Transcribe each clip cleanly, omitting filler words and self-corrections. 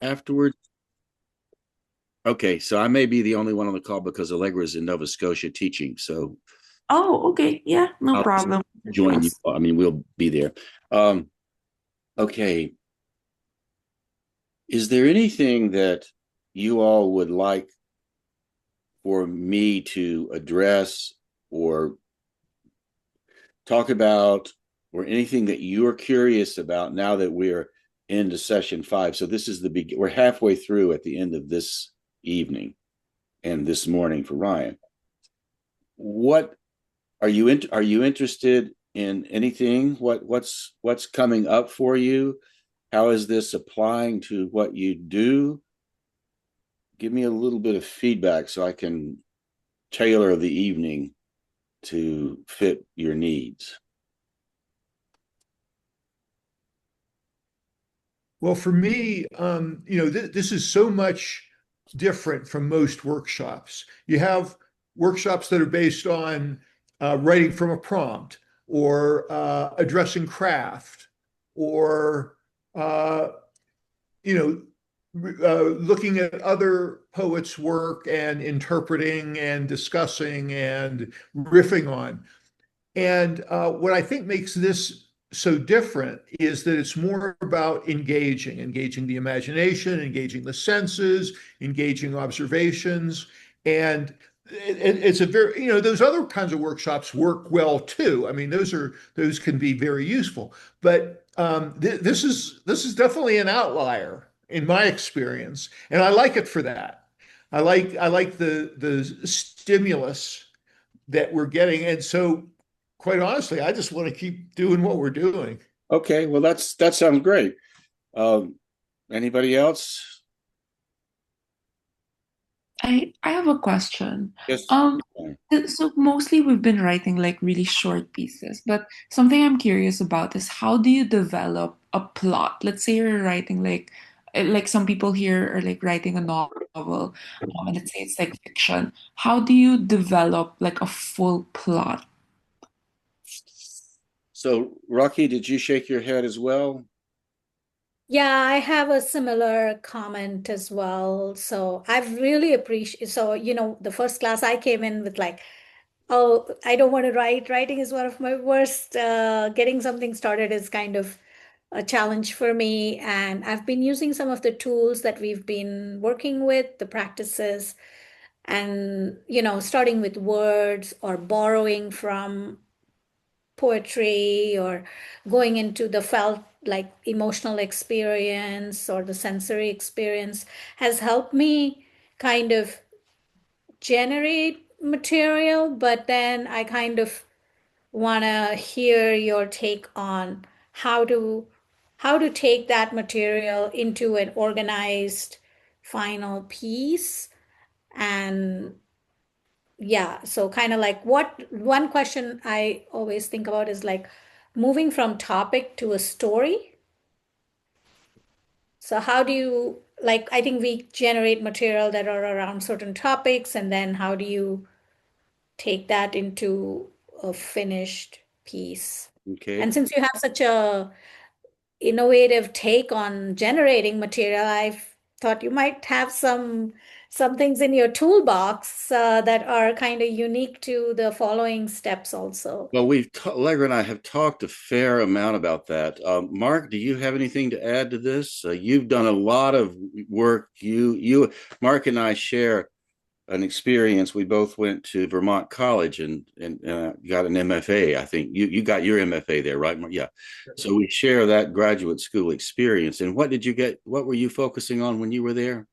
afterwards? Okay, so I may be the only one on the call because Allegra's in Nova Scotia teaching. So Oh, okay. Yeah, no I'll just problem. join you. Yes. I mean, we'll be there. Um, okay. Is there anything that you all would like for me to address or talk about, or anything that you're curious about now that we're into session 5? So this is we're halfway through at the end of this evening and this morning for Ryan. What are you interested in anything? What's coming up for you? How is this applying to what you do? Give me a little bit of feedback so I can tailor the evening to fit your needs. Well, for me, this is so much different from most workshops. You have workshops that are based on writing from a prompt or addressing craft or, uh, you know, looking at other poets' work and interpreting and discussing and riffing on. And what I think makes this so different is that it's more about engaging the imagination, engaging the senses, engaging observations. And it's a very, those other kinds of workshops work well too. I mean, those can be very useful. But this is definitely an outlier in my experience, and I like it for that. I like the stimulus that we're getting. And so, quite honestly, I just want to keep doing what we're doing. Okay, well that sounds great. Um, Anybody else? I have a question. Yes. Um, so mostly we've been writing like really short pieces, but something I'm curious about is how do you develop a plot? Let's say you're writing like some people here are like writing a novel, and let's say it's like fiction. How do you develop like a full plot? So, Rocky, did you shake your head as well? Yeah, I have a similar comment as well. So I've really appreciated, so, the first class I came in with like, oh, I don't want to write. Writing is one of my worst. Getting something started is kind of a challenge for me. And I've been using some of the tools that we've been working with, the practices, and, starting with words or borrowing from poetry or going into the felt like emotional experience or the sensory experience has helped me kind of generate material, but then I kind of want to hear your take on how to how to take that material into an organized final piece. And yeah, so kind of like what one question I always think about is like moving from topic to a story. So how do you like I think we generate material that are around certain topics, and then how do you take that into a finished piece? Okay. And since you have such a innovative take on generating material, I thought you might have some things in your toolbox that are kind of unique to the following steps also. Well, Allegra and I have talked a fair amount about that. Mark, do you have anything to add to this? You've done a lot of work. Mark and I share an experience. We both went to Vermont College and got an MFA. I think you got your MFA there, right? Yeah. So we share that graduate school experience. And what did you get? What were you focusing on when you were there?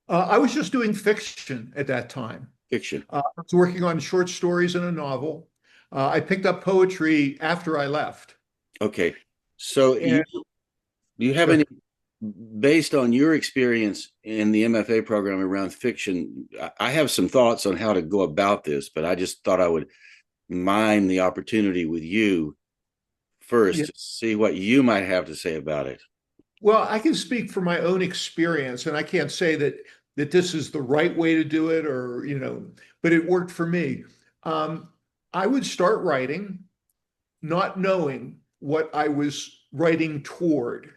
I was just doing fiction at that time. Fiction. I was working on short stories and a novel. I picked up poetry after I left. Okay. So And do you have go any, ahead. based on your experience in the MFA program around fiction? I have some thoughts on how to go about this, but I just thought I would mine the opportunity with you first Yeah. to see what you might have to say about it. Well, I can speak from my own experience, and I can't say that this is the right way to do it, or but it worked for me. Um, I would start writing, not knowing what I was writing toward.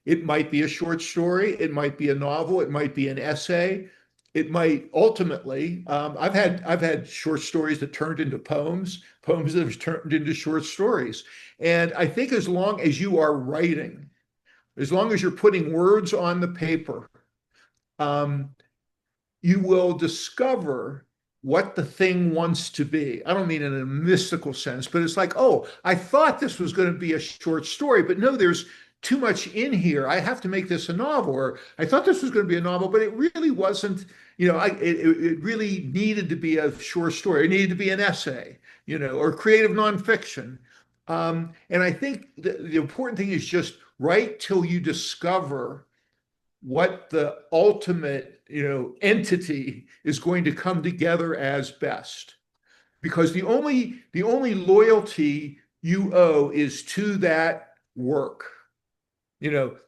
It might be a short story. It might be a novel. It might be an essay. It might ultimately. I've had short stories that turned into poems, poems that have turned into short stories. And I think as long as you are writing, as long as you're putting words on the paper, um, you will discover what the thing wants to be. I don't mean in a mystical sense, but it's like, oh, I thought this was going to be a short story, but no, there's too much in here. I have to make this a novel. Or I thought this was going to be a novel, but it really wasn't. It really needed to be a short story. It needed to be an essay, or creative nonfiction. And I think the important thing is just write till you discover what the ultimate entity is going to come together as best, because the only loyalty you owe is to that work. You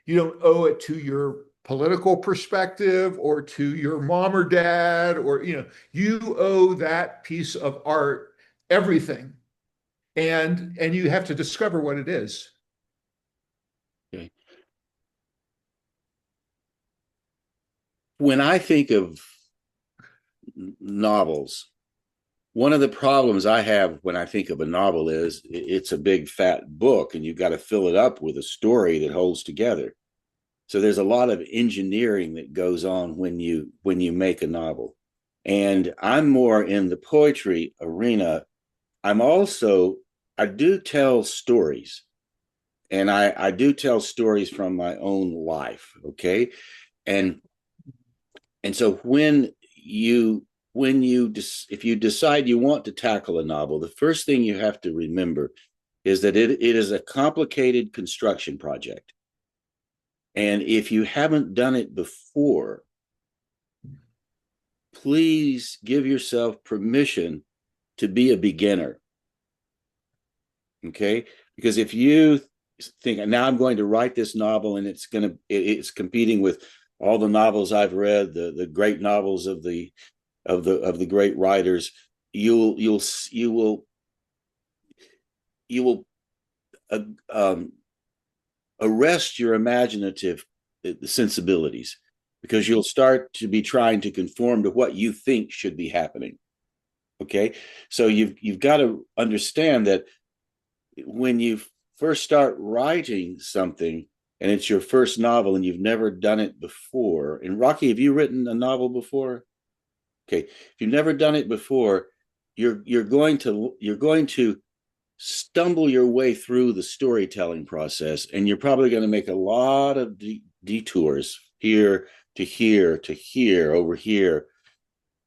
don't owe it to your political perspective or to your mom or dad, or you owe that piece of art everything, and you have to discover what it is. Okay. When I think of novels, one of the problems I have when I think of a novel is it's a big fat book and you've got to fill it up with a story that holds together. So there's a lot of engineering that goes on when you make a novel. And I'm more in the poetry arena. I do tell stories, and I do tell stories from my own life. Okay. And so if you decide you want to tackle a novel, the first thing you have to remember is that it is a complicated construction project. And if you haven't done it before, please give yourself permission to be a beginner. Okay? Because if you think, now I'm going to write this novel and it's competing with all the novels I've read, the great novels of the great writers, you will arrest your imaginative sensibilities, because you'll start to be trying to conform to what you think should be happening. Okay, so you've got to understand that when you first start writing something and it's your first novel and you've never done it before. And Rocky, have you written a novel before? Okay, if you've never done it before, you're going to stumble your way through the storytelling process, and you're probably going to make a lot of detours here to here to here over here.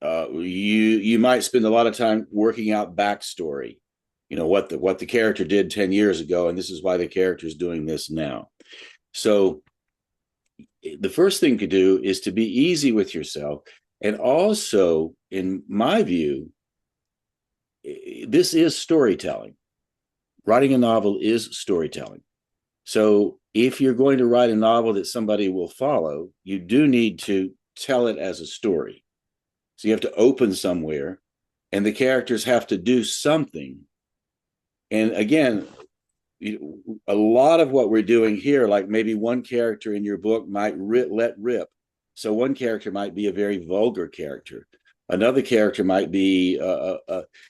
You might spend a lot of time working out backstory, what the character did 10 years ago, and this is why the character is doing this now. So the first thing to do is to be easy with yourself. And also, in my view, this is storytelling. Writing a novel is storytelling. So if you're going to write a novel that somebody will follow, you do need to tell it as a story. So you have to open somewhere, and the characters have to do something. And again, a lot of what we're doing here, like maybe one character in your book might let rip. So one character might be a very vulgar character. Another character might be,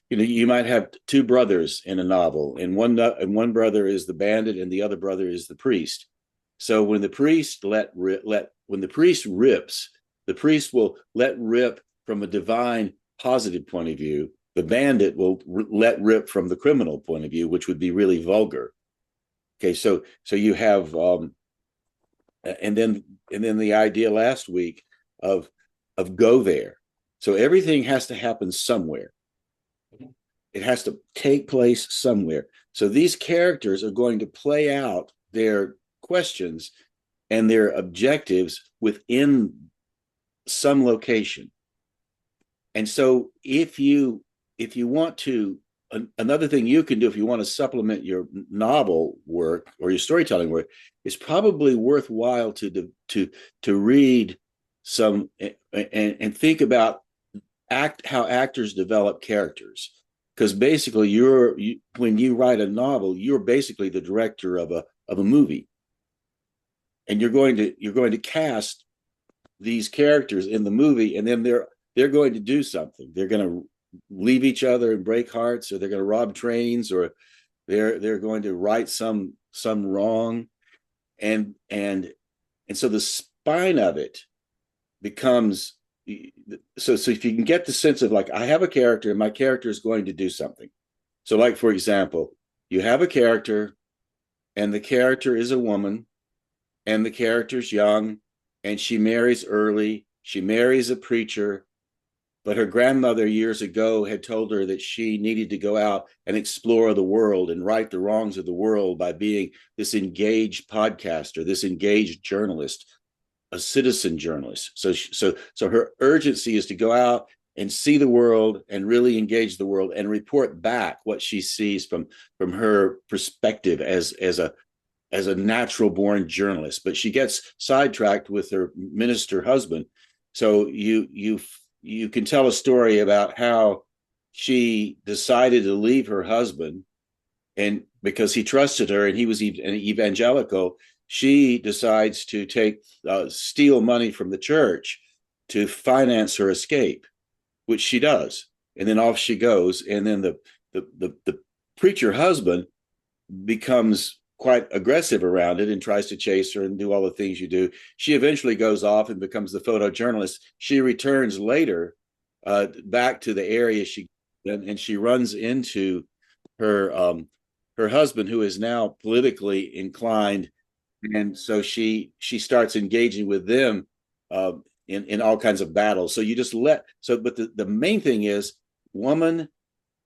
you might have two brothers in a novel, and one brother is the bandit, and the other brother is the priest. So when the priest when the priest rips, the priest will let rip from a divine positive point of view. The bandit will let rip from the criminal point of view, which would be really vulgar. Okay, so you have, and then the idea last week of go there. So everything has to happen somewhere. It has to take place somewhere. So these characters are going to play out their questions and their objectives within some location. And so if you want to, another thing you can do if you want to supplement your novel work or your storytelling work, is probably worthwhile to read some and think about how actors develop characters. Because basically when you write a novel, you're basically the director of a movie. and you're going to cast these characters in the movie, and then they're going to do something. They're going to leave each other and break hearts, or they're going to rob trains, or they're going to right some wrong, and so the spine of it becomes, so if you can get the sense of, like, I have a character and my character is going to do something. So, like, for example, you have a character and the character is a woman and the character's young and she marries early. She marries a preacher, but her grandmother years ago had told her that she needed to go out and explore the world and right the wrongs of the world by being this engaged podcaster, this engaged journalist, a citizen journalist. So her urgency is to go out and see the world and really engage the world and report back what she sees from her perspective as a natural born journalist. But she gets sidetracked with her minister husband. So you can tell a story about how she decided to leave her husband, and because he trusted her and he was an evangelical, she decides to steal money from the church to finance her escape, which she does, and then off she goes. And then the preacher husband becomes quite aggressive around it and tries to chase her and do all the things you do. She eventually goes off and becomes the photojournalist. She returns later back to the area and she runs into her husband, who is now politically inclined, and so she starts engaging with them in all kinds of battles. So you just but the main thing is, woman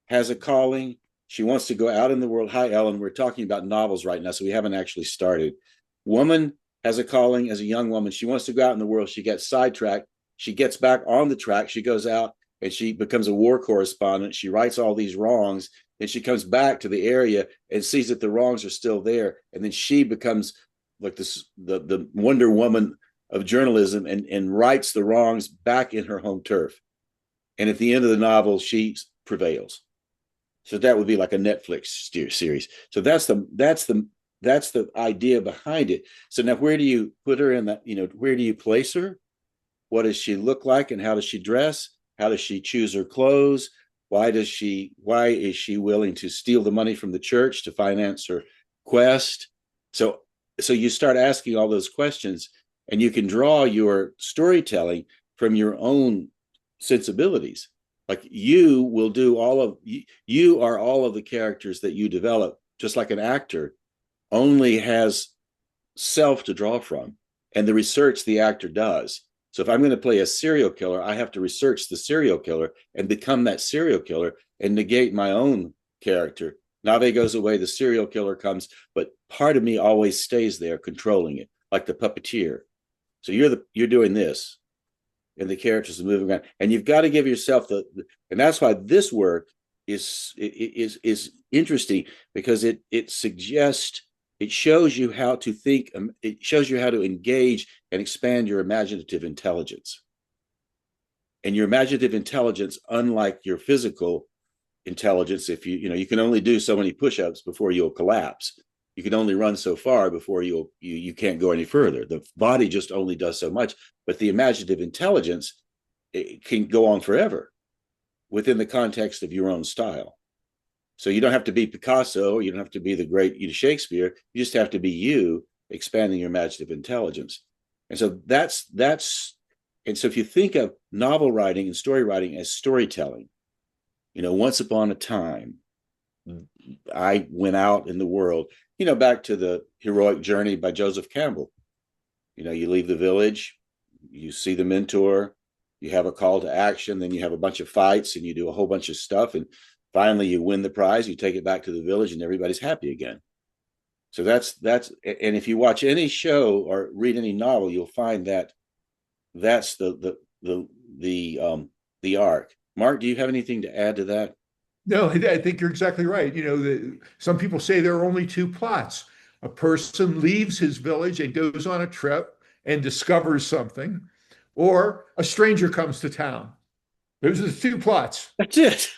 has a calling. She wants to go out in the world. Hi, Ellen. We're talking about novels right now, so we haven't actually started. Woman has a calling as a young woman. She wants to go out in the world. She gets sidetracked. She gets back on the track. She goes out and she becomes a war correspondent. She rights all these wrongs. And she comes back to the area and sees that the wrongs are still there. And then she becomes like the Wonder Woman of journalism and rights the wrongs back in her home turf. And at the end of the novel, she prevails. So that would be like a Netflix series. So that's the idea behind it. So now, where do you put her in that? Where do you place her? What does she look like, and how does she dress? How does she choose her clothes? Why is she willing to steal the money from the church to finance her quest? So you start asking all those questions, and you can draw your storytelling from your own sensibilities. Like, you are all of the characters that you develop, just like an actor only has self to draw from and the research the actor does. So if I'm going to play a serial killer, I have to research the serial killer and become that serial killer and negate my own character. Nave goes away, the serial killer comes, but part of me always stays there controlling it, like the puppeteer. So you're doing this, and the characters are moving around, and you've got to give yourself and that's why this work is interesting, because it suggests, it shows you how to think, it shows you how to engage and expand your imaginative intelligence. And your imaginative intelligence, unlike your physical intelligence, if you can only do so many push-ups before you'll collapse. You can only run so far before you can't go any further. The body just only does so much, but the imaginative intelligence, it can go on forever within the context of your own style. So you don't have to be Picasso, you don't have to be the great Shakespeare. You just have to be you, expanding your imaginative intelligence. And so and so if you think of novel writing and story writing as storytelling, once upon a time, I went out in the world, back to the Heroic Journey by Joseph Campbell. You leave the village, you see the mentor, you have a call to action, then you have a bunch of fights and you do a whole bunch of stuff. And finally you win the prize, you take it back to the village and everybody's happy again. So that's, and if you watch any show or read any novel, you'll find that that's the arc. Mark, do you have anything to add to that? No, I think you're exactly right. Some people say there are only two plots. A person leaves his village and goes on a trip and discovers something, or a stranger comes to town. Those are the two plots. That's it.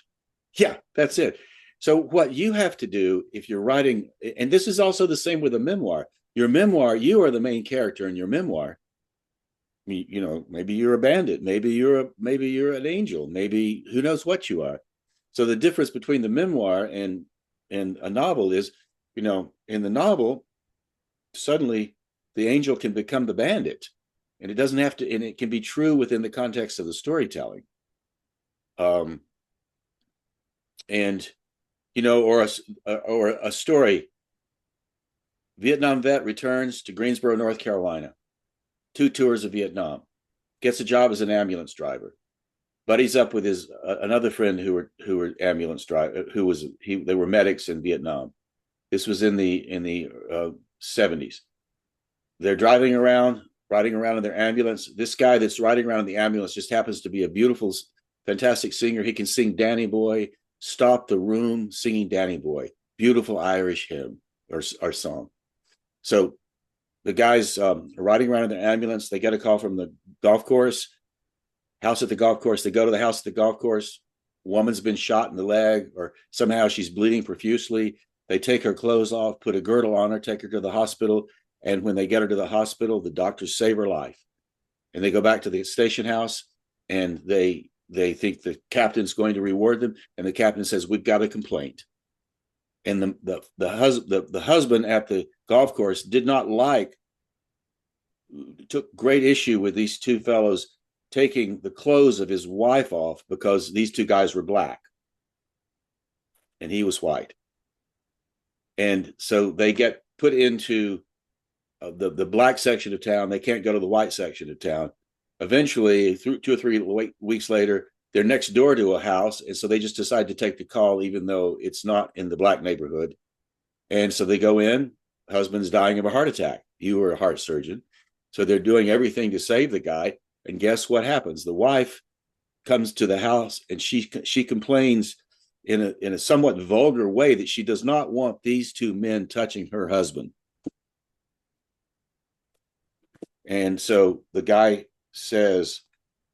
Yeah, that's it. So what you have to do if you're writing, and this is also the same with a memoir, Your memoir, you are the main character in your memoir. Maybe you're a bandit, maybe you're an angel, maybe who knows what you are. So the difference between the memoir and a novel is, in the novel, suddenly the angel can become the bandit, and it doesn't have to, and it can be true within the context of the storytelling. And or a story. Vietnam vet returns to Greensboro, North Carolina, 2 tours of Vietnam, gets a job as an ambulance driver, buddies up with his another friend who were ambulance driver, they were medics in Vietnam. This was in the 70s. They're riding around in their ambulance. This guy that's riding around in the ambulance just happens to be a beautiful, fantastic singer. He can sing Danny Boy, Stop the Room singing Danny Boy, beautiful Irish hymn or song. So the guys are riding around in their ambulance. They get a call from the golf course, house at the golf course. They go to the house at the golf course. Woman's been shot in the leg, or somehow she's bleeding profusely. They take her clothes off, put a girdle on her, take her to the hospital. And when they get her to the hospital, the doctors save her life. And they go back to the station house, and they think the captain's going to reward them. And the captain says, "We've got a complaint." And the husband at the golf course took great issue with these two fellows taking the clothes of his wife off, because these two guys were black and he was white. And so they get put into the black section of town. They can't go to the white section of town. Eventually, 2 or 3 weeks later, they're next door to a house. And so they just decide to take the call, even though it's not in the black neighborhood. And so they go in, husband's dying of a heart attack. You were a heart surgeon. So they're doing everything to save the guy. And guess what happens? The wife comes to the house, and she complains in a somewhat vulgar way that she does not want these two men touching her husband. And so the guy says,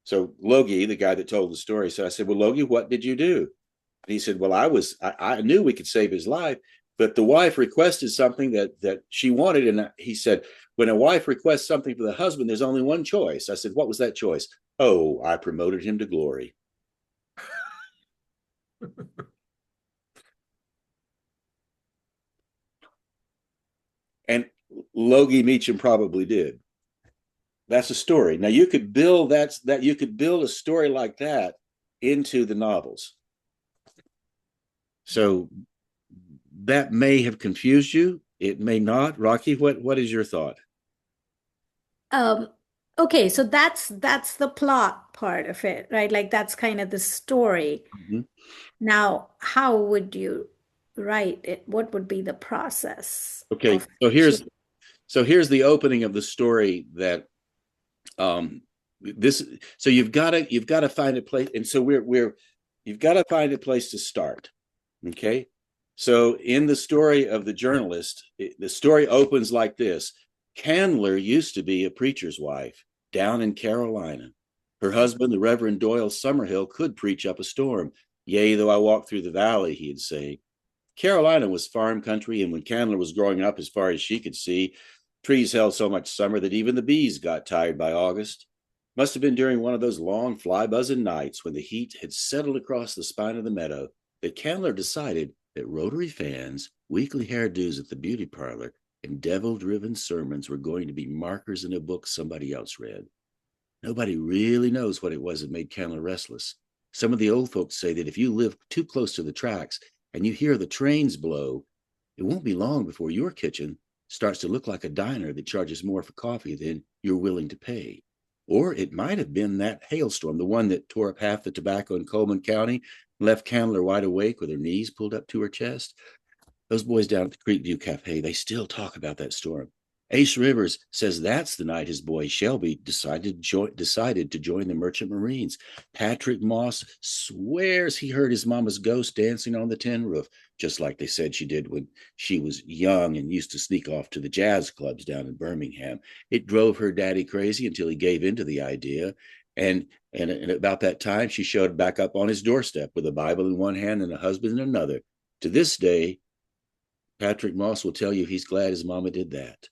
so Logie, the guy that told the story, said, I said, "Well, Logie, what did you do?" And he said, "Well, I knew we could save his life, but the wife requested something that she wanted." And he said, "When a wife requests something for the husband, there's only one choice." I said, "What was that choice?" "Oh, I promoted him to glory." And Logie Meacham probably did. That's a story. Now you could build you could build a story like that into the novels. So that may have confused you. It may not. Rocky, what is your thought? Okay, so that's the plot part of it, right? Like that's kind of the story. Mm-hmm. Now, how would you write it? What would be the process Okay, of so here's the opening of the story that this so you've got to find a place, and so you've got to find a place to start. Okay, so in the story of the journalist, the story opens like this. Candler used to be a preacher's wife down in Carolina. Her husband, the Reverend Doyle Summerhill, could preach up a storm. "Yea, though I walk through the valley," he'd say. Carolina was farm country, and when Candler was growing up, as far as she could see, trees held so much summer that even the bees got tired by August. Must have been during one of those long fly-buzzing nights when the heat had settled across the spine of the meadow that Candler decided that rotary fans, weekly hairdos at the beauty parlor, and devil-driven sermons were going to be markers in a book somebody else read. Nobody really knows what it was that made Candler restless. Some of the old folks say that if you live too close to the tracks and you hear the trains blow, it won't be long before your kitchen starts to look like a diner that charges more for coffee than you're willing to pay. Or it might have been that hailstorm, the one that tore up half the tobacco in Coleman County, left Candler wide awake with her knees pulled up to her chest. Those boys down at the Creekview Cafe, they still talk about that storm. Ace Rivers says that's the night his boy Shelby decided to join the Merchant Marines. Patrick Moss swears he heard his mama's ghost dancing on the tin roof, just like they said she did when she was young and used to sneak off to the jazz clubs down in Birmingham. It drove her daddy crazy until he gave in to the idea. And about that time, she showed back up on his doorstep with a Bible in one hand and a husband in another. To this day, Patrick Moss will tell you he's glad his mama did that.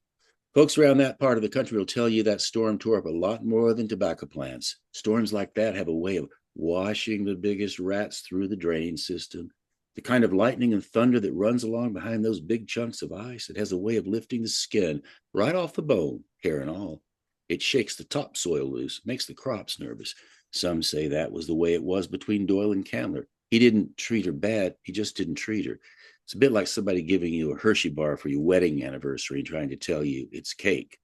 Folks around that part of the country will tell you that storm tore up a lot more than tobacco plants. Storms like that have a way of washing the biggest rats through the drain system. The kind of lightning and thunder that runs along behind those big chunks of ice, it has a way of lifting the skin right off the bone, hair and all. It shakes the topsoil loose, makes the crops nervous. Some say that was the way it was between Doyle and Candler. He didn't treat her bad, he just didn't treat her. It's a bit like somebody giving you a Hershey bar for your wedding anniversary and trying to tell you it's cake.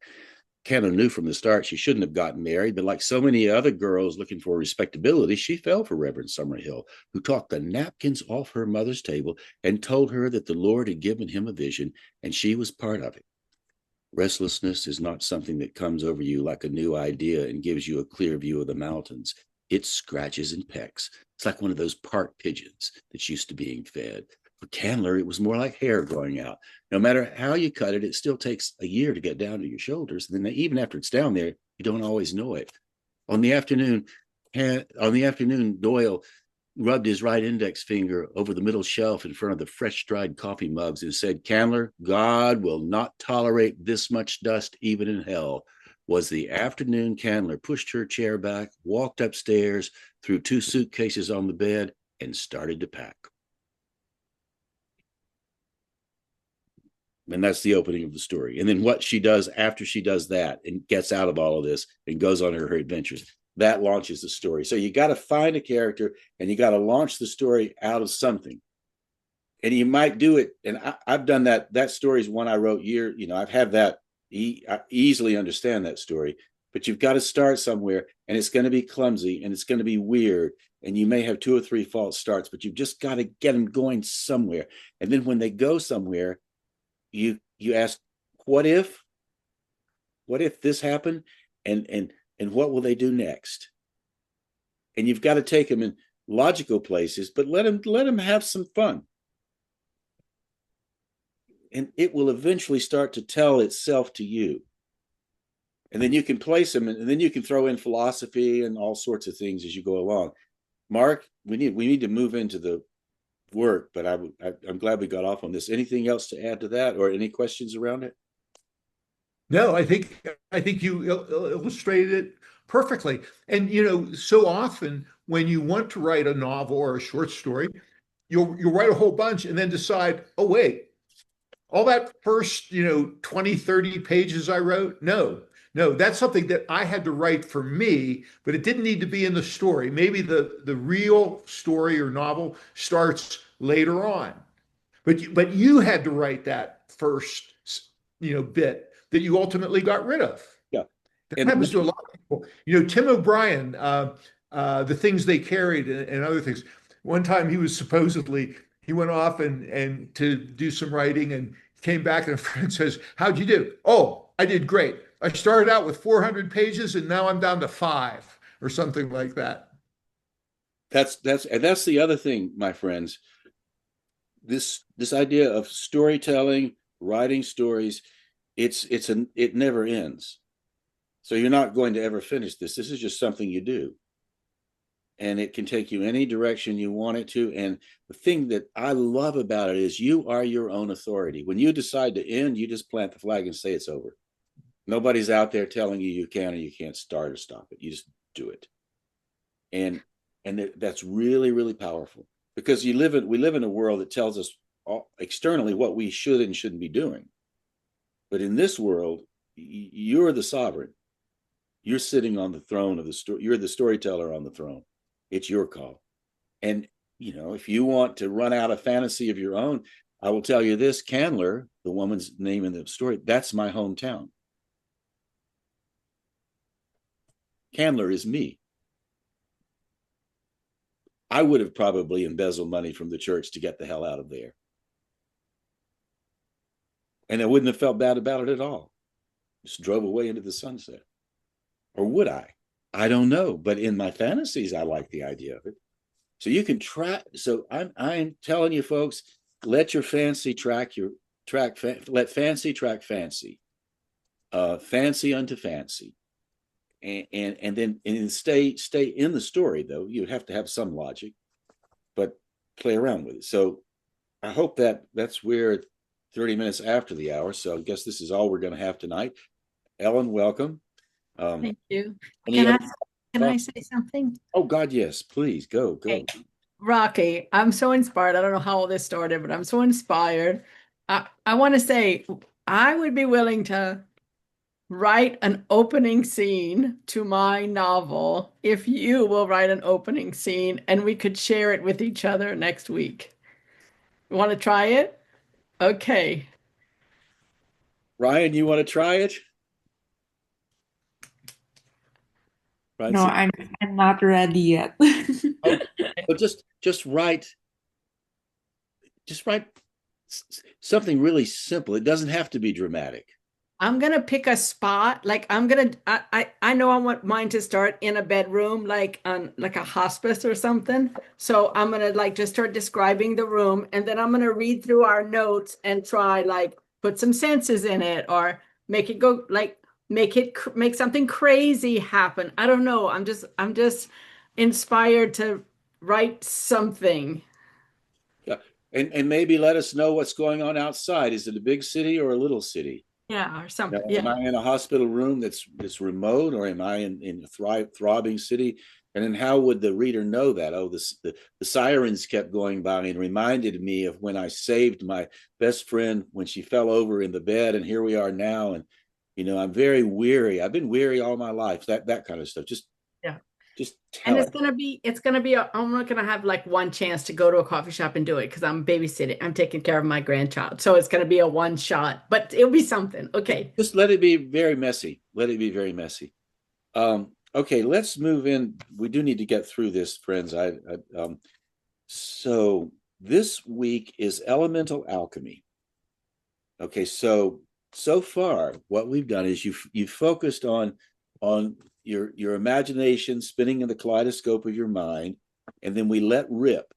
Candler knew from the start she shouldn't have gotten married, but like so many other girls looking for respectability, she fell for Reverend Summerhill, who talked the napkins off her mother's table and told her that the Lord had given him a vision and she was part of it. Restlessness is not something that comes over you like a new idea and gives you a clear view of the mountains. It scratches and pecks. It's like one of those park pigeons that's used to being fed. For Candler, it was more like hair growing out. No matter how you cut it, it still takes a year to get down to your shoulders. And then even after it's down there, you don't always know it. On the afternoon, Doyle rubbed his right index finger over the middle shelf in front of the fresh dried coffee mugs and said, Candler, God will not tolerate this much dust even in hell. Was the afternoon. Candler pushed her chair back, walked upstairs, threw 2 suitcases on the bed, and started to pack. And that's the opening of the story. And then what she does after she does that and gets out of all of this and goes on her adventures, that launches the story. So you got to find a character and you got to launch the story out of something. And you might do it. And I've done that. That story is one I wrote I've had that. I easily understand that story, but you've got to start somewhere and it's going to be clumsy and it's going to be weird. And you may have 2 or 3 false starts, but you've just got to get them going somewhere. And then when they go somewhere, you ask, what if this happened, and what will they do next? And you've got to take them in logical places, but let them have some fun, and it will eventually start to tell itself to you. And then you can place them, and then you can throw in philosophy and all sorts of things as you go along. Mark, we need to move into the work, but I'm glad we got off on this. Anything else to add to that, or any questions around it? No, I think you illustrated it perfectly. And so often when you want to write a novel or a short story, you'll write a whole bunch and then decide, oh wait, all that first 20, 30 pages I wrote, no, that's something that I had to write for me, but it didn't need to be in the story. Maybe the real story or novel starts later on. But you had to write that first bit that you ultimately got rid of. Yeah. That happens to a lot of people. Tim O'Brien, the things they carried and other things. One time he went off and to do some writing and came back and a friend says, "How'd you do?" "Oh, I did great. I started out with 400 pages and now I'm down to 5," or something like that. That's the other thing, my friends. This idea of storytelling, writing stories, it never ends. So you're not going to ever finish this. This is just something you do. And it can take you any direction you want it to. And the thing that I love about it is you are your own authority. When you decide to end, you just plant the flag and say it's over. Nobody's out there telling you can or you can't start or stop it. You just do it. And that's really, really powerful, because we live in a world that tells us externally what we should and shouldn't be doing. But in this world, you're the sovereign. You're sitting on the throne of the story. You're the storyteller on the throne. It's your call. And, if you want to run out a fantasy of your own, I will tell you this: Candler, the woman's name in the story, that's my hometown. Candler is me. I would have probably embezzled money from the church to get the hell out of there. And I wouldn't have felt bad about it at all. Just drove away into the sunset. Or would I? I don't know. But in my fantasies, I like the idea of it. So you can try. So I'm telling you, folks, let your fancy let fancy track fancy. Fancy unto fancy. And then stay in the story, though. You have to have some logic, but play around with it. So I hope that's where 30 minutes after the hour. So I guess this is all we're going to have tonight. Ellen, welcome. Thank you. Any other Can I thoughts? say something? Oh, God, yes. Please go. Hey, Rocky, I'm so inspired. I don't know how all this started, but I'm so inspired. I want to say I would be willing to write an opening scene to my novel if you will write an opening scene and we could share it with each other next week. You want to try it? Okay. Ryan, you want to try it? Ryan, No, I'm not ready yet. oh, but just write something really simple. It doesn't have to be dramatic. I'm gonna pick a spot. Like I know I want mine to start in a bedroom, like on like a hospice or something. So I'm gonna like just start describing the room, and then I'm gonna read through our notes and try like put some senses in it or make it go like make something crazy happen. I don't know. I'm just inspired to write something. Yeah. And maybe let us know what's going on outside. Is it a big city or a little city? Yeah, or You something. know, am Yeah. I in a hospital room that's remote, or am I in a throbbing city? And then how would the reader know that? Oh, the sirens kept going by and reminded me of when I saved my best friend when she fell over in the bed, and here we are now. And I'm very weary. I've been weary all my life. That kind of stuff. Yeah. Just And tell it. I'm not gonna have like one chance to go to a coffee shop and do it because I'm babysitting. I'm taking care of my grandchild. So it's gonna be a one shot, but it'll be something. Okay. Just let it be very messy. Let it be very messy. Okay, let's move in. We do need to get through this, friends. So this week is elemental alchemy. Okay, so far what we've done is you've focused on your imagination spinning in the kaleidoscope of your mind, and then we let rip.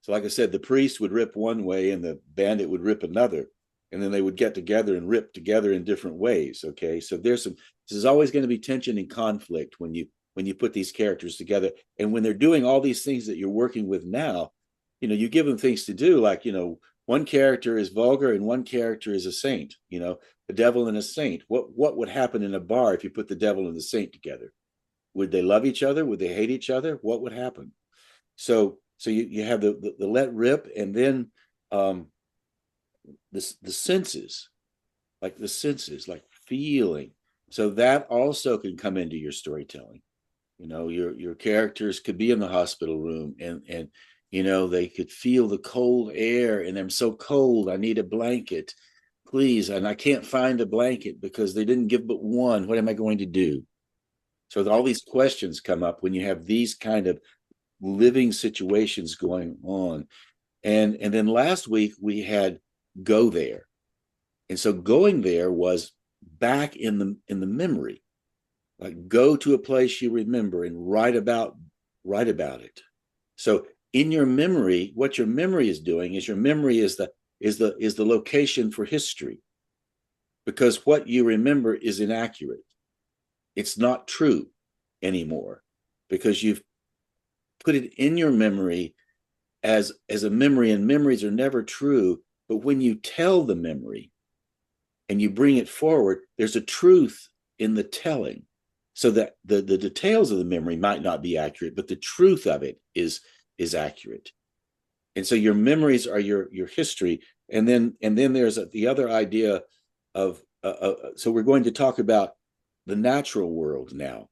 So, like I said, the priest would rip one way and the bandit would rip another, and then they would get together and rip together in different ways. Okay, so this is always going to be tension and conflict when you put these characters together, and when they're doing all these things that you're working with now, you give them things to do, like one character is vulgar and one character is a saint. The devil and a saint. What would happen in a bar if you put the devil and the saint together? Would they love each other? Would they hate each other? What would happen? So you have the let rip, and then the senses, like feeling. So that also can come into your storytelling. Your characters could be in the hospital room, and they could feel the cold air, and I'm so cold, I need a blanket, please, and I can't find a blanket because they didn't give but one. What am I going to do? So all these questions come up when you have these kind of living situations going on. And then last week we had go there. And so going there was back in the memory. Like, go to a place you remember and write about it. So in your memory, what your memory is doing is your memory is the location for history, because what you remember is inaccurate. It's not true anymore because you've put it in your memory as a memory, and memories are never true. But when you tell the memory and you bring it forward, there's a truth in the telling. So that the details of the memory might not be accurate, but the truth of it is accurate. And so your memories are your history. And then there's the other idea of so we're going to talk about the natural world now.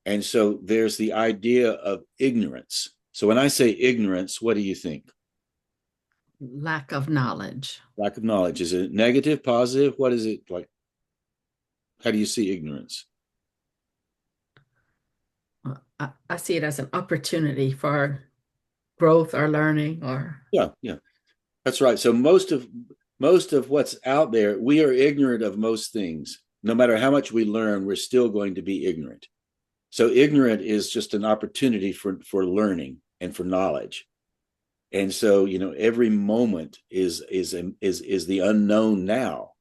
And so there's the idea of ignorance. So when I say ignorance, what do you think? Lack of knowledge. Lack of knowledge. Is it negative, positive? What is it like? How do you see ignorance? I see it as an opportunity for growth or learning or Yeah, that's right. So most of what's out there, we are ignorant of most things. No matter how much we learn, we're still going to be ignorant. So ignorant is just an opportunity for learning and for knowledge. And so, every moment is the unknown now,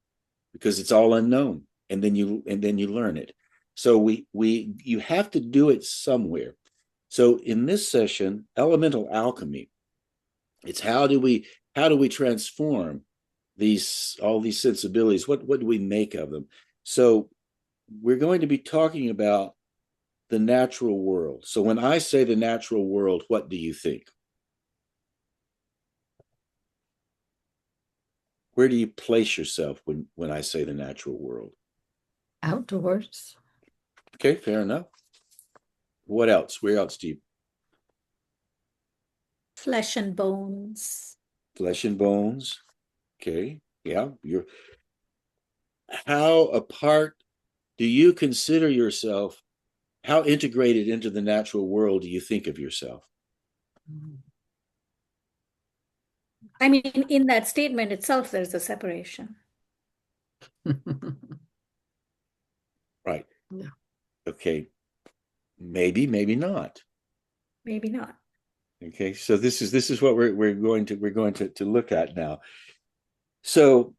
because it's all unknown, and then you learn it. So you have to do it somewhere. So in this session, elemental alchemy, it's how do we transform all these sensibilities, what do we make of them? So we're going to be talking about the natural world. So when I say the natural world, what do you think? Where do you place yourself when I say the natural world? Outdoors. Okay, fair enough. What else? Where else do you? Flesh and bones. Flesh and bones. Okay, yeah. How apart do you consider yourself? How integrated into the natural world do you think of yourself? I mean, in that statement itself, there's a separation. Right. Yeah. Okay. Maybe, maybe not. Maybe not. Okay. So this is what we're going to look at now. So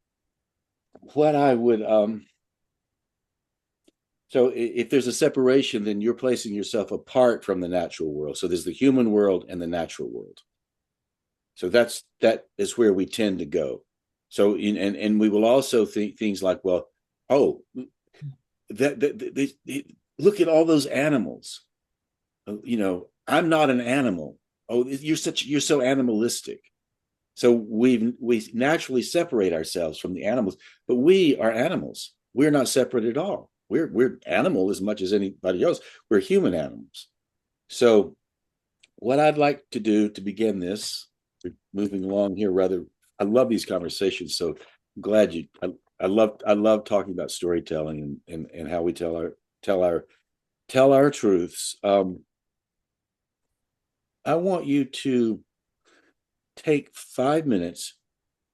what I would so if there's a separation, then you're placing yourself apart from the natural world. So there's the human world and the natural world. So that is where we tend to go. So and we will also think things like, well, oh, look at all those animals. I'm not an animal. Oh, you're so animalistic. So we naturally separate ourselves from the animals, but we are animals. We're not separate at all. We're animal as much as anybody else. We're human animals. So what I'd like to do to begin this, moving along here, rather, I love these conversations. So I'm glad I love talking about storytelling and how we tell our truths. I want you to take 5 minutes.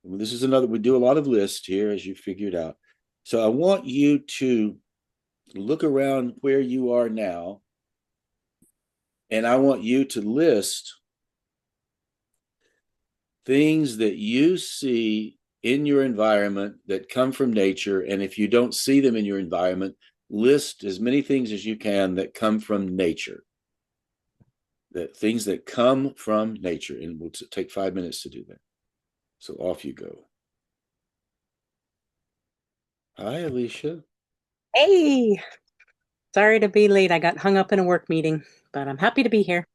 This is we do a lot of lists here, as you figured out. So I want you to look around where you are now, and I want you to list things that you see in your environment that come from nature. And if you don't see them in your environment, list as many things as you can that come from nature. That things that come from nature. And we'll take 5 minutes to do that. So off you go. Hi, Alicia. Hey, sorry to be late. I got hung up in a work meeting, but I'm happy to be here.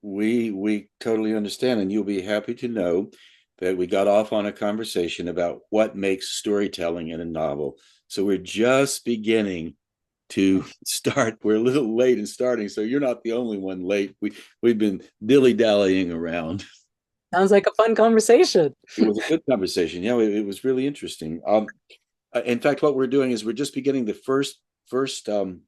We totally understand, and you'll be happy to know that we got off on a conversation about what makes storytelling in a novel. So we're just beginning to start. We're a little late in starting, so you're not the only one late. We've been dilly-dallying around. Sounds like a fun conversation. It was a good conversation. Yeah, it was really interesting. In fact, what we're doing is we're just beginning the first prompt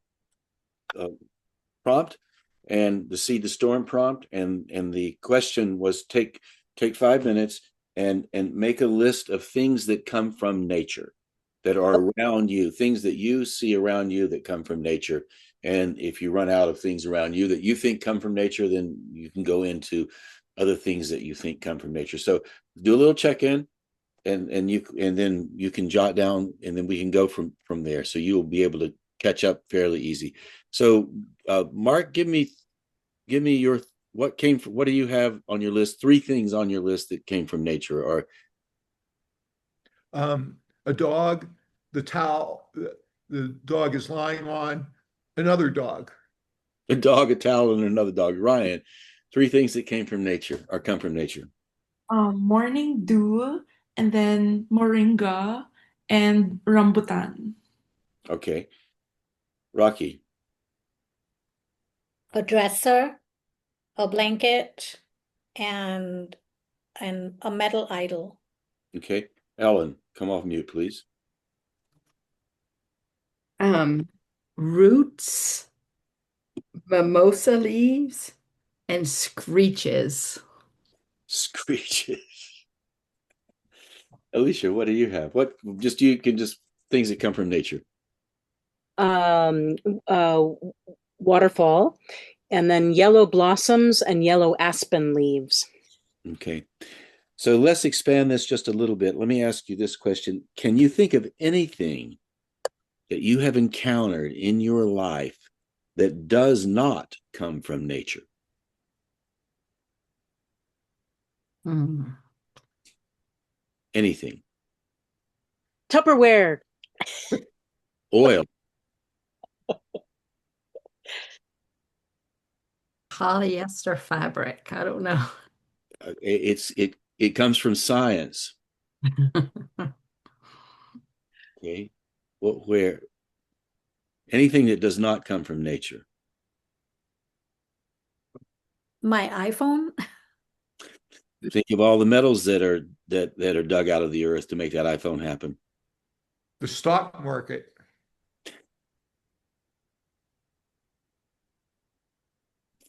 and the seed to storm prompt, and the question was take 5 minutes and make a list of things that come from nature, that are around you, things that you see around you that come from nature. And if you run out of things around you that you think come from nature, then you can go into other things that you think come from nature. So do a little check-in, and then you can jot down, and then we can go from there. So you'll be able to catch up fairly easy. So Mark, give me your what do you have on your list? 3 things on your list that came from nature. Or a dog, the towel the dog is lying on, another dog. a dog, a towel, and another dog. Ryan, 3 things that came from nature or come from nature. Morning dew, and then moringa and rambutan. Okay. Rocky. A dresser, a blanket, and a metal idol. Okay. Ellen, come off mute, please. Roots, mimosa leaves, and screeches. Screeches. Alicia, what do you have? You can just things that come from nature. Um, uh, Waterfall, and then yellow blossoms and yellow aspen leaves. Okay. So let's expand this just a little bit. Let me ask you this question. Can you think of anything that you have encountered in your life that does not come from nature? Mm. Anything. Tupperware. Oil. Polyester fabric. I don't know. It comes from science. Okay. Where anything that does not come from nature. My iPhone. Think of all the metals that are dug out of the earth to make that iPhone happen. The stock market.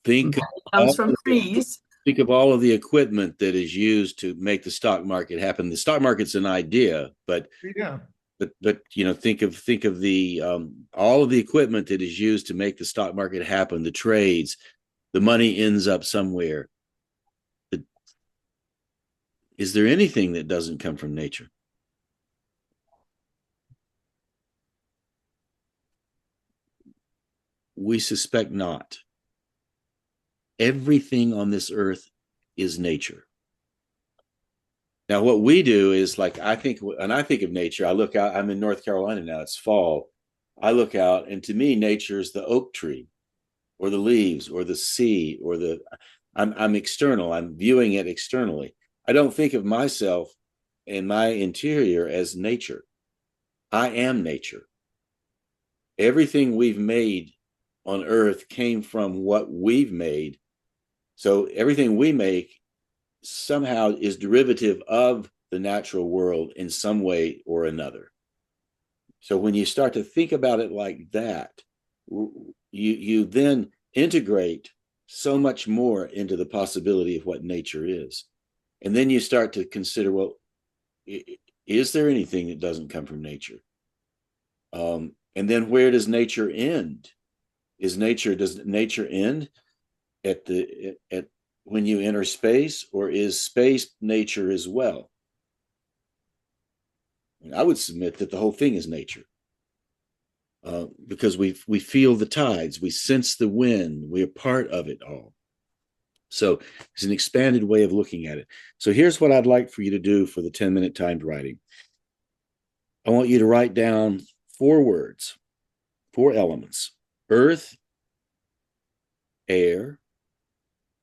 Think It comes from trees. think of all of the equipment that is used to make the stock market happen. The stock market's an idea, but Yeah. but think of the all of the equipment that is used to make the stock market happen, the trades, the money ends up somewhere. Is there anything that doesn't come from nature? We suspect not. Everything on this earth is nature. Now, what we do is like, when I think of nature, I look out, I'm in North Carolina now, it's fall. I look out, and to me, nature is the oak tree or the leaves or the sea or I'm external. I'm viewing it externally. I don't think of myself and my interior as nature. I am nature. Everything we've made on earth came from what we've made. So everything we make somehow is derivative of the natural world in some way or another. So when you start to think about it like that, you then integrate so much more into the possibility of what nature is. And then you start to consider, well, is there anything that doesn't come from nature? And then where does nature end? Does nature end at when you enter space, or is space nature as well? And I would submit that the whole thing is nature, because we feel the tides, we sense the wind, we are part of it all. So it's an expanded way of looking at it. So here's what I'd like for you to do for the 10-minute timed writing. I want you to write down 4 words, 4 elements: earth, air,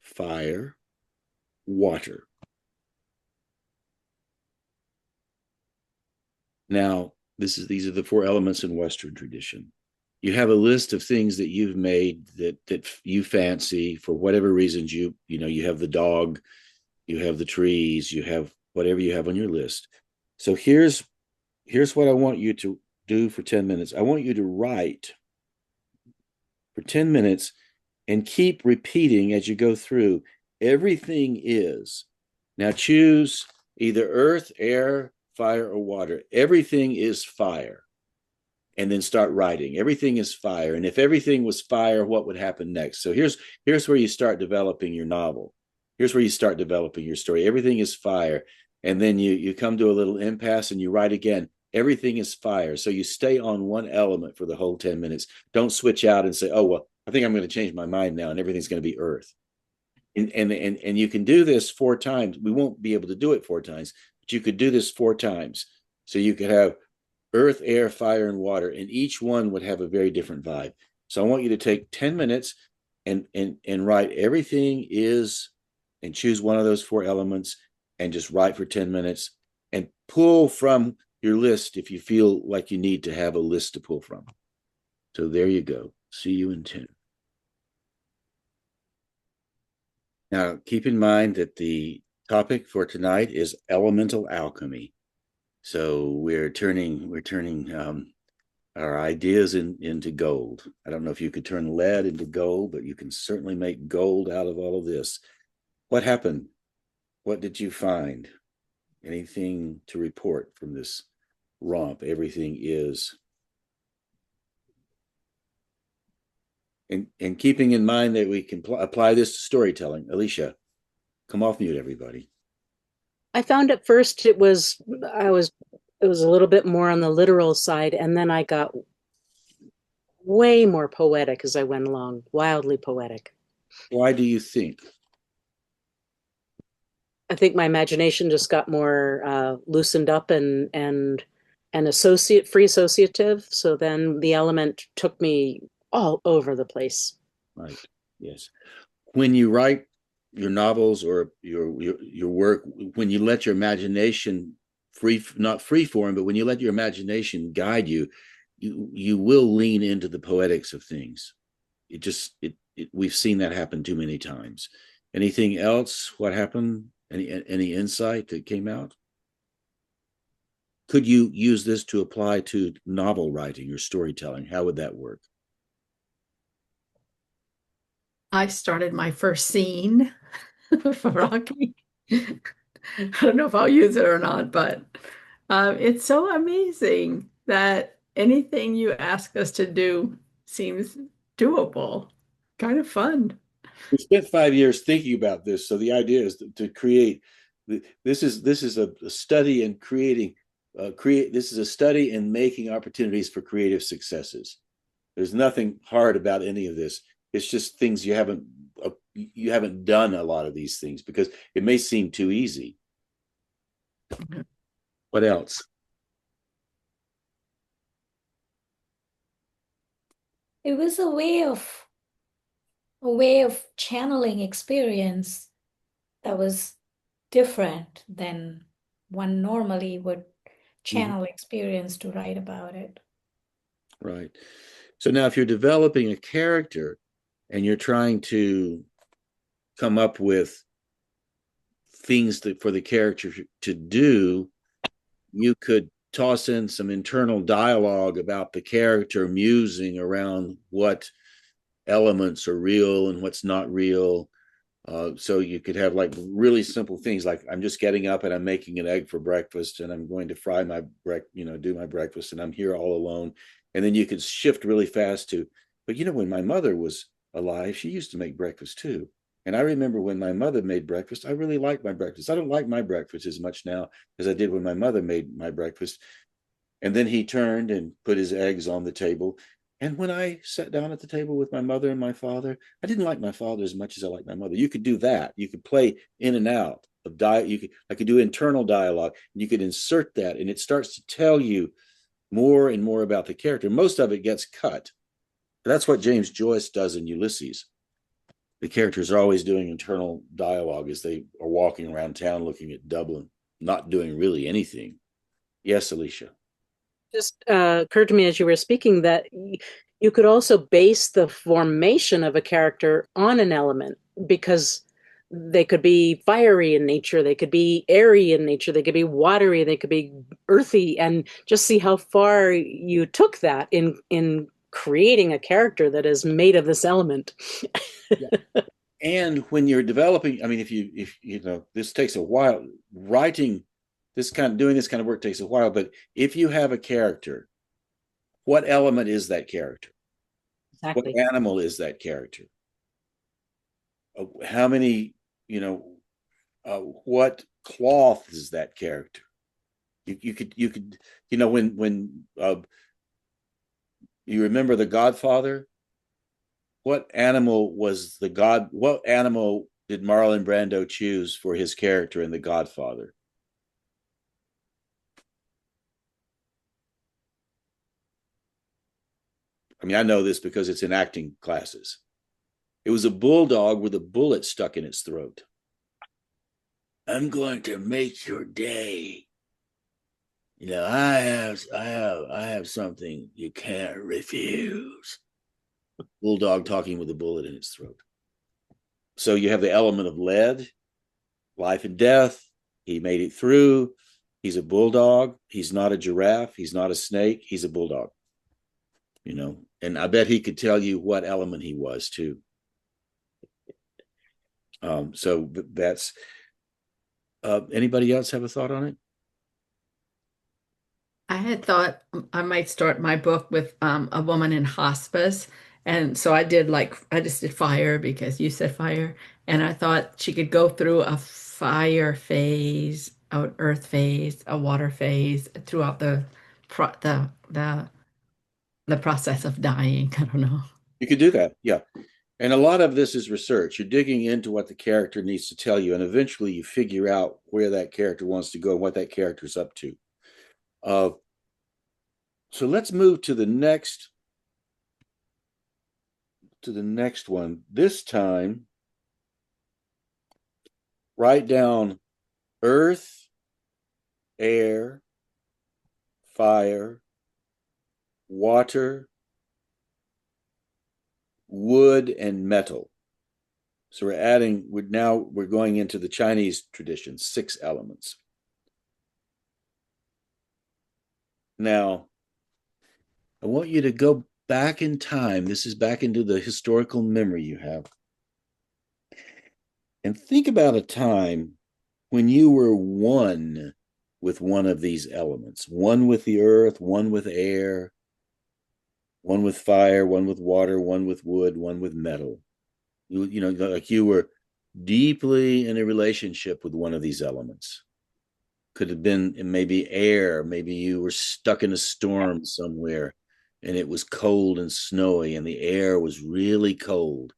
fire, water. Now, these are the 4 elements in Western tradition. You have a list of things that you've made that you fancy for whatever reasons. You have the dog, you have the trees, you have whatever you have on your list. So here's what I want you to do for 10 minutes. I want you to write for 10 minutes and keep repeating as you go through. Everything is. Now choose either earth, air, fire, or water. Everything is fire. And then start writing. Everything is fire. And if everything was fire, what would happen next? So here's where you start developing your novel. Here's where you start developing your story. Everything is fire. And then you come to a little impasse and you write again. Everything is fire. So you stay on one element for the whole 10 minutes. Don't switch out and say, oh, well, I think I'm going to change my mind now and everything's going to be earth. And you can do this 4 times. We won't be able to do it 4 times, but you could do this 4 times. So you could have earth, air, fire, and water, and each one would have a very different vibe. So I want you to take 10 minutes and write everything is, and choose one of those 4 elements and just write for 10 minutes and pull from your list if you feel like you need to have a list to pull from. So there you go. See you in 10. Now, keep in mind that the topic for tonight is elemental alchemy. So we're turning our ideas into gold. I don't know if you could turn lead into gold, but you can certainly make gold out of all of this. What happened? What did you find? Anything to report from this romp? Everything is. And keeping in mind that we can apply this to storytelling. Alicia, come off mute, everybody. I found at first it was a little bit more on the literal side, and then I got way more poetic as I went along, wildly poetic. Why do you think? I think my imagination just got more loosened up and and free associative. So then the element took me all over the place. Right. Yes. When you write your novels or your work, when you let your imagination not free form, but when you let your imagination guide you, you will lean into the poetics of things. We've seen that happen too many times. Anything else? What happened? Any insight that came out? Could you use this to apply to novel writing or storytelling? How would that work? I started my first scene for Alchemy. I don't know if I'll use it or not, but it's so amazing that anything you ask us to do seems doable. Kind of fun. We spent 5 years thinking about this, so the idea is to create. This is a study in creating. This is a study in making opportunities for creative successes. There's nothing hard about any of this. It's just things you haven't done a lot of these things because it may seem too easy. What else? It was a way of channeling experience that was different than one normally would channel experience to write about it. Right. So now if you're developing a character and you're trying to come up with things for the character to do, you could toss in some internal dialogue about the character musing around what elements are real and what's not real. So you could have like really simple things like I'm just getting up and I'm making an egg for breakfast and I'm going to do my breakfast and I'm here all alone. And then you could shift really fast to, but when my mother was alive, she used to make breakfast too. And I remember when my mother made breakfast, I really liked my breakfast. I don't like my breakfast as much now as I did when my mother made my breakfast. And then he turned and put his eggs on the table. And when I sat down at the table with my mother and my father, I didn't like my father as much as I liked my mother. You could do that. You could play in and out of diet. I could do internal dialogue. And you could insert that, and it starts to tell you more and more about the character. Most of it gets cut. That's what James Joyce does in Ulysses. The characters are always doing internal dialogue as they are walking around town looking at Dublin, not doing really anything. Yes, Alicia. Just occurred to me as you were speaking that you could also base the formation of a character on an element, because they could be fiery in nature, they could be airy in nature, they could be watery, they could be earthy, and just see how far you took that in creating a character that is made of this element. Yeah. And when you're developing, I mean, if this takes a while. Doing this kind of work takes a while, but if you have a character, what element is that character? Exactly. What animal is that character? How many, what cloth is that character? You could, when you remember The Godfather, what animal did Marlon Brando choose for his character in The Godfather? I mean, I know this because it's in acting classes. It was a bulldog with a bullet stuck in its throat. I'm going to make your day. I have something you can't refuse. Bulldog talking with a bullet in its throat. So you have the element of lead, life and death. He made it through. He's a bulldog. He's not a giraffe. He's not a snake. He's a bulldog. And I bet he could tell you what element he was too. So that's. Anybody else have a thought on it? I had thought I might start my book with a woman in hospice. And so I just did fire because you said fire. And I thought she could go through a fire phase, an earth phase, a water phase throughout the process of dying. I don't know. You could do that, yeah. And a lot of this is research. You're digging into what the character needs to tell you, and eventually you figure out where that character wants to go and what that character's up to. So let's move to the next one. This time, write down earth, air, fire, water, wood, and metal. So we're going into the Chinese tradition, 6 elements. Now, I want you to go back in time. This is back into the historical memory you have. And think about a time when you were one with one of these elements, one with the earth, one with air, one with fire, one with water, one with wood, one with metal. You know, like you were deeply in a relationship with one of these elements. Could have been maybe air, maybe you were stuck in a storm somewhere and it was cold and snowy and the air was really cold.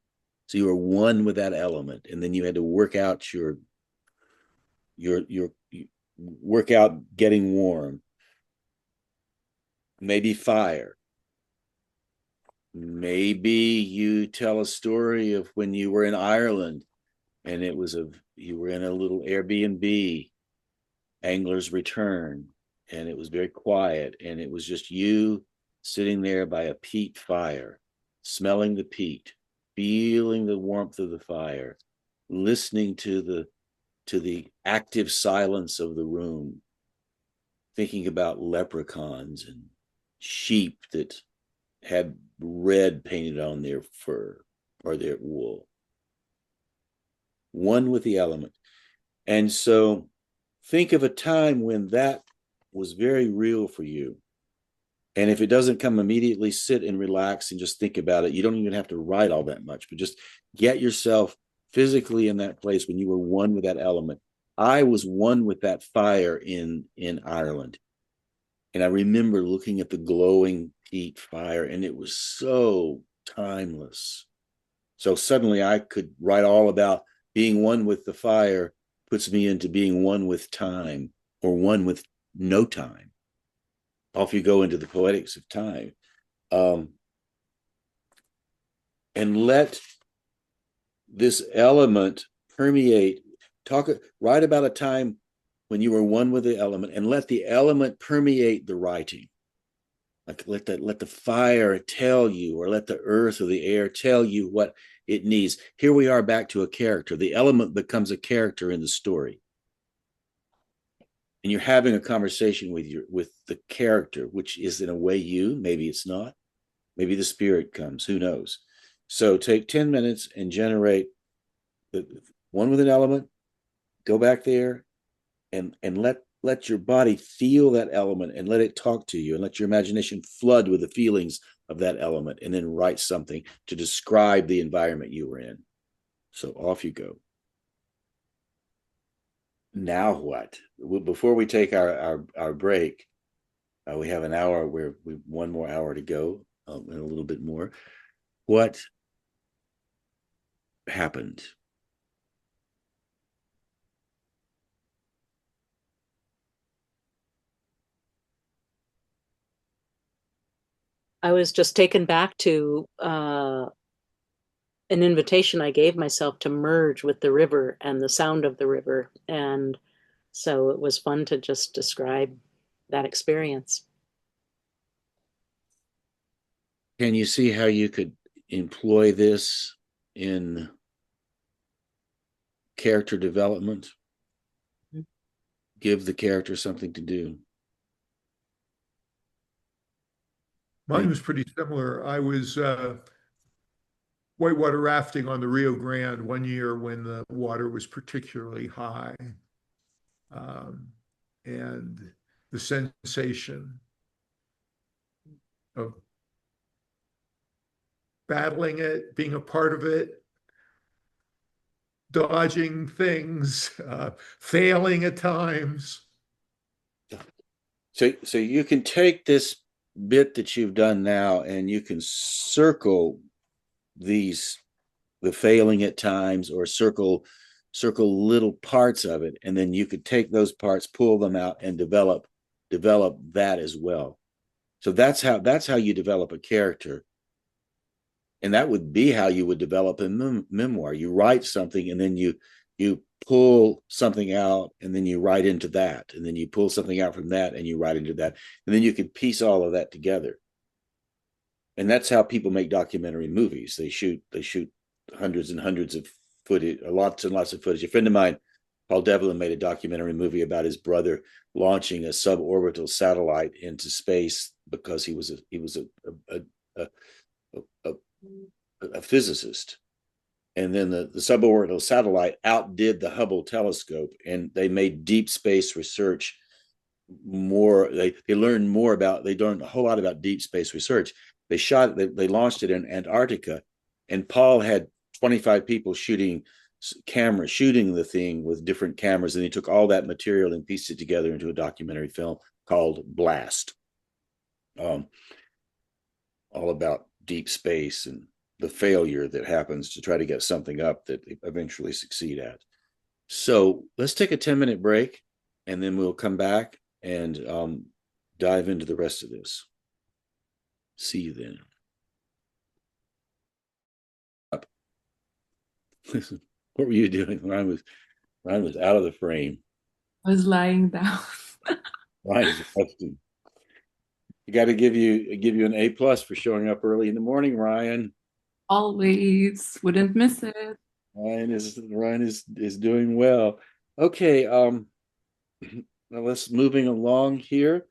So you were one with that element, and then you had to work out your work out getting warm. Maybe fire. Maybe you tell a story of when you were in Ireland and you were in a little Airbnb, Angler's Return, and it was very quiet, and it was just you sitting there by a peat fire, smelling the peat, feeling the warmth of the fire, listening to the active silence of the room, thinking about leprechauns and sheep that had red painted on their fur or their wool. One with the element. And so think of a time when that was very real for you. And if it doesn't come immediately, sit and relax and just think about it. You don't even have to write all that much, but just get yourself physically in that place when you were one with that element. I was one with that fire in Ireland. And I remember looking at the glowing peat fire, and it was so timeless. So suddenly I could write all about being one with the fire, puts me into being one with time, or one with no time. Off you go into the poetics of time. And let this element permeate. Write about a time when you were one with the element, and let the element permeate the writing. Like let the fire tell you, or let the earth or the air tell you what it needs. Here we are back to a character. The element becomes a character in the story. And you're having a conversation with the character, which is in a way you, maybe it's not. Maybe the spirit comes, who knows? So take 10 minutes and generate the one with an element, go back there and let your body feel that element and let it talk to you, and let your imagination flood with the feelings of that element, and then write something to describe the environment you were in. So off you go. Now what? Before we take our break, we have an hour where we one more hour to go, and a little bit more. What happened? I was just taken back to an invitation I gave myself to merge with the river and the sound of the river. And so it was fun to just describe that experience. Can you see how you could employ this in character development? Mm-hmm. Give the character something to do. Mine was pretty similar. I was whitewater rafting on the Rio Grande one year when the water was particularly high. And the sensation of battling it, being a part of it, dodging things, failing at times. So you can take this bit that you've done now and you can circle the failing at times, or circle little parts of it, and then you could take those parts, pull them out, and develop that as well. So that's how you develop a character. And that would be how you would develop a memoir. You write something and then you pull something out and then you write into that. And then you pull something out from that and you write into that. And then you can piece all of that together. And that's how people make documentary movies. They shoot hundreds and hundreds of footage, lots and lots of footage. A friend of mine, Paul Devlin, made a documentary movie about his brother launching a suborbital satellite into space because he was a physicist. And then the suborbital satellite outdid the Hubble telescope, and they made deep space research more. They learned more about. They learned a whole lot about deep space research. They launched it in Antarctica, and Paul had 25 people shooting the thing with different cameras, and he took all that material and pieced it together into a documentary film called Blast, all about deep space and the failure that happens to try to get something up that they eventually succeed at. So let's take a 10-minute break, and then we'll come back and dive into the rest of this. See you then. What were you doing? Ryan was out of the frame. I was lying down. Ryan's resting. You got to give you an A+ for showing up early in the morning, Ryan. Always. Wouldn't miss it. Ryan is doing well. Okay, now let's moving along here.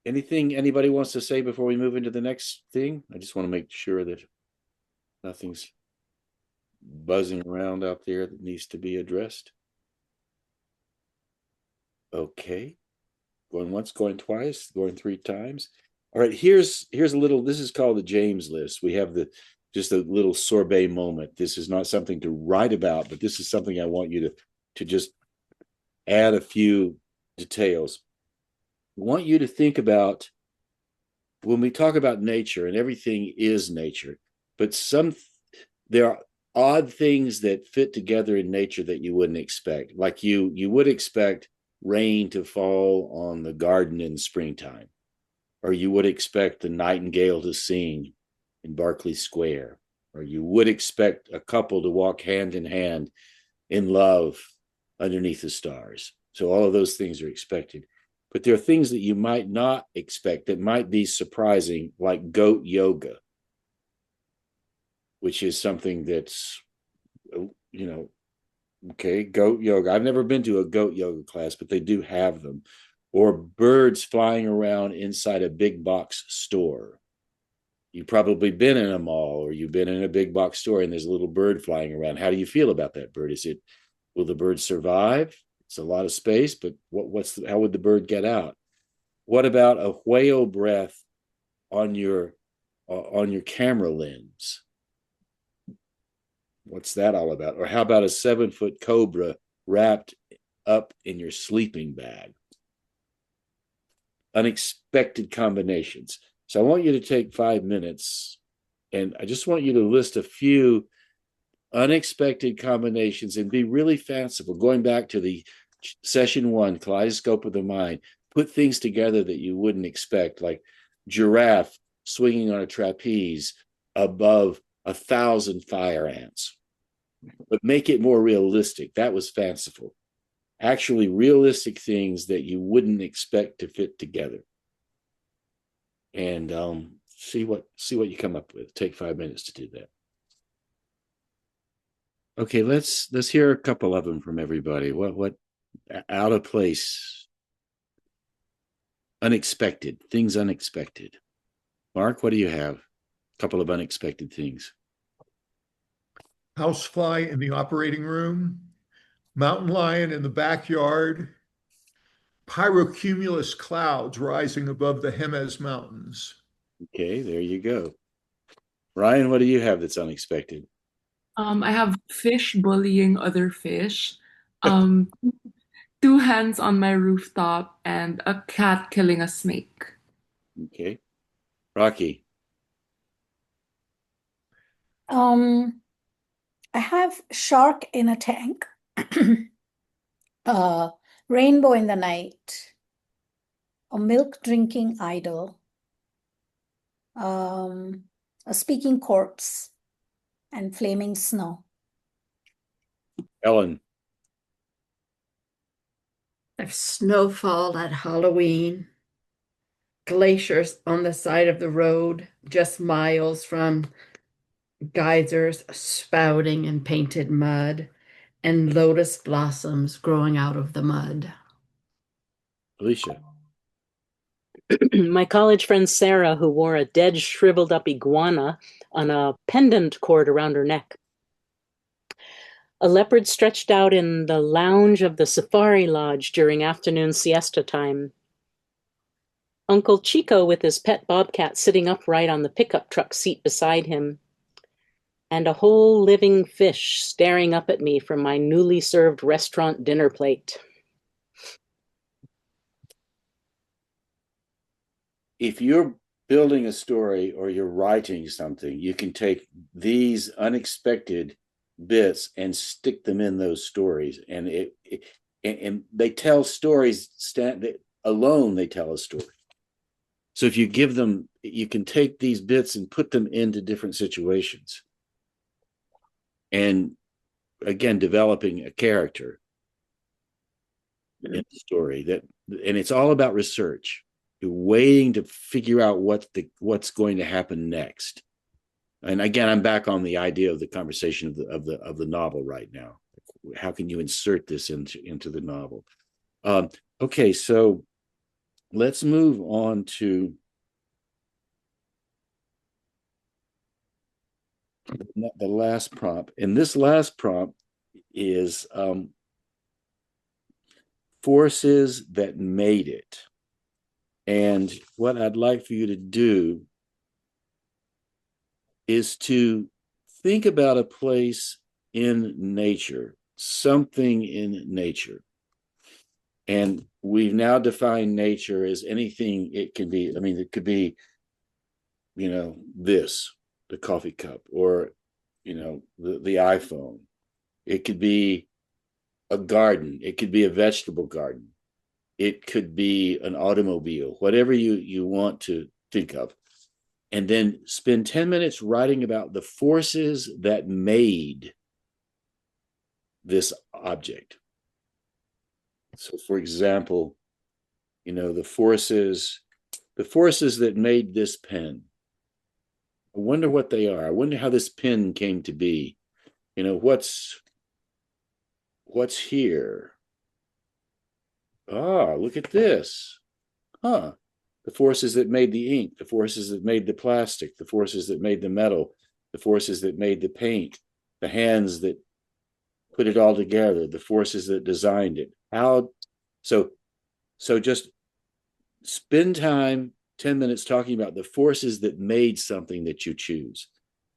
Anything anybody wants to say before we move into the next thing? I just want to make sure that nothing's buzzing around out there that needs to be addressed. Okay. Going once, going twice, going 3 times. All right, here's a little, this is called the James list. We have just a little sorbet moment. This is not something to write about, but this is something I want you to just add a few details. I want you to think about when we talk about nature, and everything is nature, but there are odd things that fit together in nature that you wouldn't expect. Like you would expect rain to fall on the garden in springtime, or you would expect the nightingale to sing in Berkeley Square, or you would expect a couple to walk hand in hand in love underneath the stars. So all of those things are expected. But there are things that you might not expect that might be surprising, like goat yoga, which is something that's, okay, goat yoga. I've never been to a goat yoga class, but they do have them. Or birds flying around inside a big box store. You've probably been in a mall, or you've been in a big box store and there's a little bird flying around. How do you feel about that bird? Will the bird survive? It's a lot of space, but how would the bird get out? What about a whale breath on your camera lens? What's that all about? Or how about a 7-foot cobra wrapped up in your sleeping bag? Unexpected combinations. So I want you to take 5 minutes, and I just want you to list a few unexpected combinations and be really fanciful. Going back to the session 1, kaleidoscope of the mind, put things together that you wouldn't expect, like giraffe swinging on a trapeze above 1,000 fire ants. But make it more realistic. That was fanciful. Actually, realistic things that you wouldn't expect to fit together. And see what you come up with. Take 5 minutes to do that. Okay, let's hear a couple of them from everybody. What out of place, unexpected, things unexpected. Mark, what do you have? A couple of unexpected things. Housefly in the operating room, mountain lion in the backyard, pyrocumulus clouds rising above the Jemez Mountains. Okay, there you go. Ryan, what do you have that's unexpected? I have fish bullying other fish, 2 hens on my rooftop, and a cat killing a snake. Okay. Rocky. I have shark in a tank, rainbow in the night, a milk drinking idol, a speaking corpse, and flaming snow. Ellen. If snowfall at Halloween, glaciers on the side of the road, just miles from geysers spouting in painted mud, and lotus blossoms growing out of the mud. Alicia. My college friend Sarah, who wore a dead, shriveled up iguana on a pendant cord around her neck. A leopard stretched out in the lounge of the safari lodge during afternoon siesta time. Uncle Chico with his pet bobcat sitting upright on the pickup truck seat beside him. And a whole living fish staring up at me from my newly served restaurant dinner plate. If you're building a story or you're writing something, you can take these unexpected bits and stick them in those stories, and and they tell stories alone. They tell a story. So if you give them, you can take these bits and put them into different situations, and again, developing a character in the story and it's all about research. You're waiting to figure out what's going to happen next. And again, I'm back on the idea of the conversation of the novel right now. How can you insert this into the novel? Okay, so let's move on to the last prompt. And this last prompt is forces that made it. And what I'd like for you to do is to think about a place in nature, something in nature. And we've now defined nature as anything it can be. I mean, it could be, this, the coffee cup, or, the iPhone. It could be a garden. It could be a vegetable garden. It could be an automobile, whatever you want to think of. And then spend 10 minutes writing about the forces that made this object. So, for example, the forces that made this pen. I wonder what they are. I wonder how this pen came to be. What's here? Look at this. The forces that made the ink, the forces that made the plastic, the forces that made the metal, the forces that made the paint, the hands that put it all together, the forces that designed it. So just spend time, 10 minutes, talking about the forces that made something that you choose.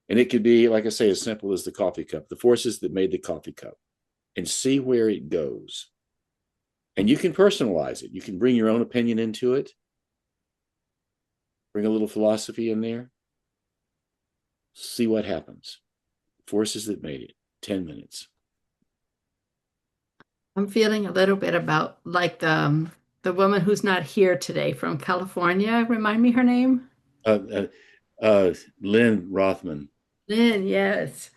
And it could be, like I say, as simple as the coffee cup, the forces that made the coffee cup, and see where it goes. And you can personalize it. You can bring your own opinion into it. Bring a little philosophy in there. See what happens. Forces that made it. 10 minutes. I'm feeling a little bit about like the woman who's not here today from California. Remind me her name? Lynn Rothman. Lynn, yes.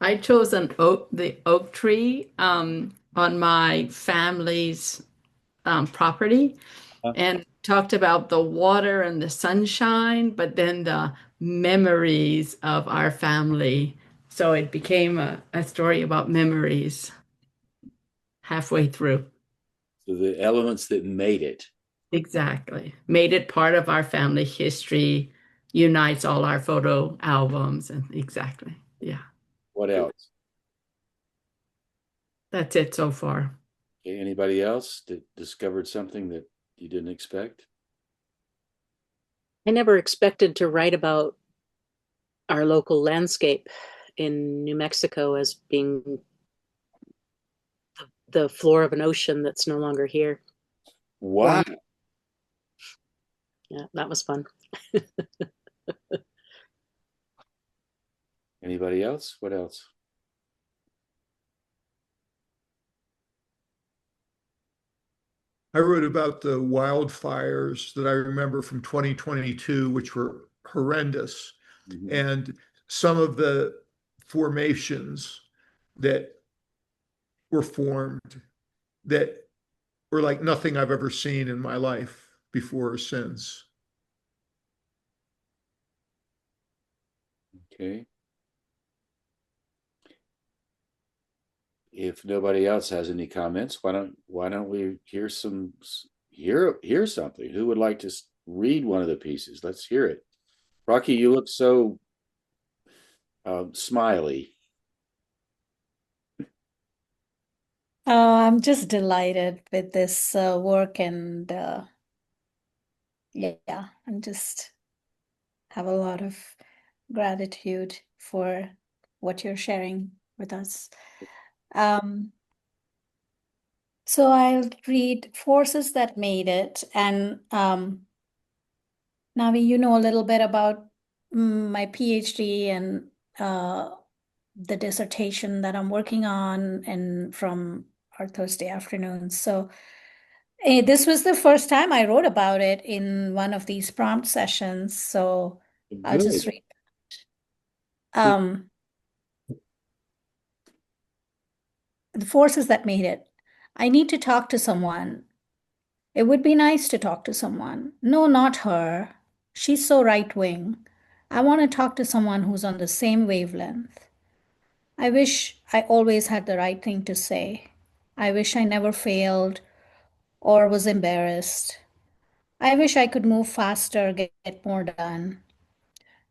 I chose the oak tree on my family's property and talked about the water and the sunshine, but then the memories of our family. So it became a story about memories halfway through. So the elements that made it. Exactly. Made it part of our family history, unites all our photo albums, and exactly. Yeah. What else? That's it so far. Okay, anybody else that discovered something that you didn't expect? I never expected to write about our local landscape in New Mexico as being the floor of an ocean that's no longer here. Wow. Yeah, that was fun. Anybody else? What else? I wrote about the wildfires that I remember from 2022, which were horrendous. Mhm. And some of the formations that were formed that were like nothing I've ever seen in my life before or since. Okay. If nobody else has any comments, why don't we hear something? Who would like to read one of the pieces? Let's hear it. Rocky, you look so smiley. Oh, I'm just delighted with this work, and yeah, I'm just have a lot of gratitude for what you're sharing with us. Um, so I'll read Forces That Made It. And Navi, you know a little bit about my PhD and the dissertation that I'm working on, and from our Thursday afternoons. So this was the first time I wrote about it in one of these prompt sessions. So I'll just Good. read. Um, the forces that made it. I need to talk to someone. It would be nice to talk to someone. No, not her. She's so right wing. I want to talk to someone who's on the same wavelength. I wish I always had the right thing to say. I wish I never failed or was embarrassed. I wish I could move faster, get more done.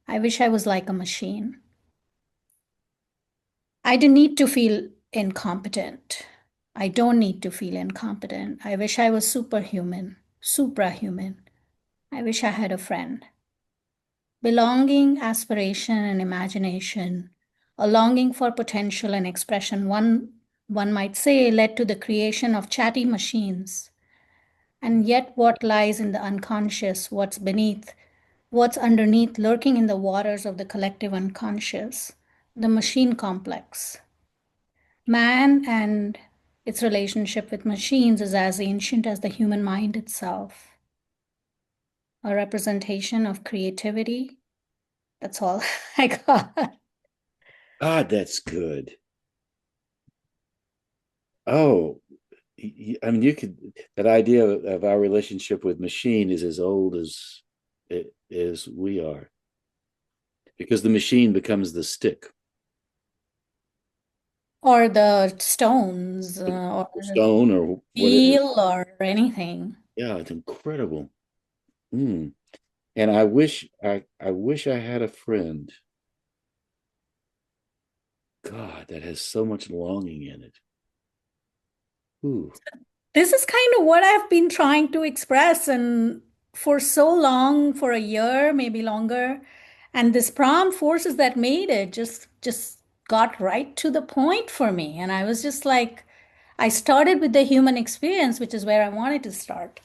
I wish I was like a machine. I didn't need to feel incompetent. I don't need to feel incompetent. I wish I was superhuman, suprahuman. I wish I had a friend. Belonging, aspiration, and imagination, a longing for potential and expression, one might say, led to the creation of chatty machines. And yet, what lies in the unconscious, what's beneath, what's underneath, lurking in the waters of the collective unconscious, the machine complex. Man and its relationship with machines is as ancient as the human mind itself, a representation of creativity. That's all I got. God, that's good. Oh, I mean, you could, that idea of our relationship with machine is as old as we are, because the machine becomes the stick, Or the stones, or the the stone, or whatever. steel, or anything. Yeah, it's incredible. Mm. And I wish I had a friend. God, that has so much longing in it. Ooh. This is kind of what I've been trying to express, and for so long, for a year, maybe longer. And this prompt Forces That Made It just got right to the point for me. And I was just like, I started with the human experience, which is where I wanted to start.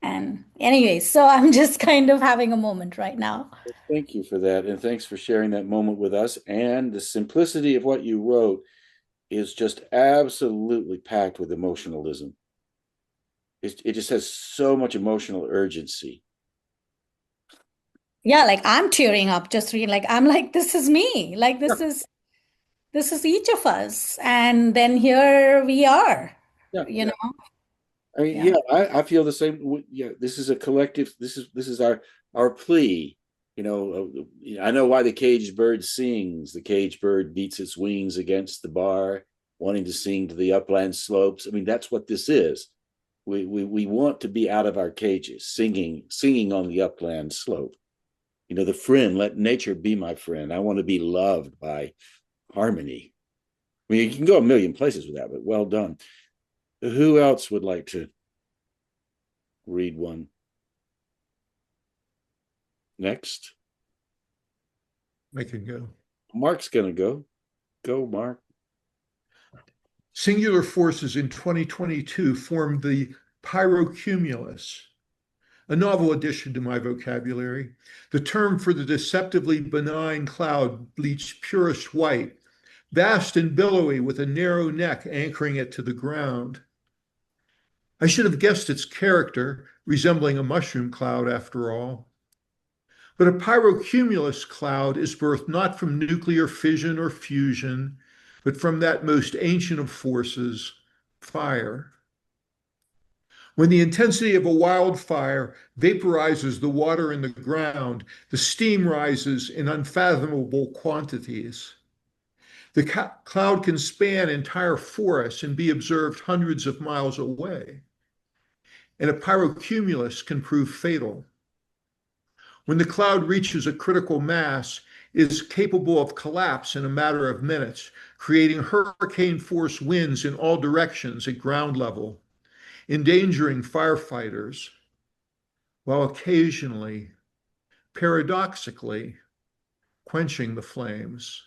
And anyway, so I'm just kind of having a moment right now. Thank you for that. And thanks for sharing that moment with us. And the simplicity of what you wrote is just absolutely packed with emotionalism. It just has so much emotional urgency. Yeah, like I'm tearing up just reading, like I'm like, this is me. Like Yeah, this is each of us. And then here we are, yeah, you yeah. know? I mean, Yeah. yeah, I feel the same. Yeah, this is a collective. This is our plea. I know why the caged bird sings. The caged bird beats its wings against the bar, wanting to sing to the upland slopes. I mean, that's what this is. We want to be out of our cages, singing on the upland slope. The friend, let nature be my friend. I want to be loved by harmony. I mean, you can go a million places with that, but well done. Who else would like to read one next? I can go. Mark's going to go. Go, Mark. Singular forces in 2022 formed the pyrocumulus, a novel addition to my vocabulary, the term for the deceptively benign cloud bleached purest white, vast and billowy with a narrow neck anchoring it to the ground. I should have guessed its character, resembling a mushroom cloud after all. But a pyrocumulus cloud is birthed not from nuclear fission or fusion, but from that most ancient of forces, fire. When the intensity of a wildfire vaporizes the water in the ground, the steam rises in unfathomable quantities. The cloud can span entire forests and be observed hundreds of miles away. And a pyrocumulus can prove fatal. When the cloud reaches a critical mass, it is capable of collapse in a matter of minutes, creating hurricane force winds in all directions at ground level, endangering firefighters, while occasionally, paradoxically, quenching the flames.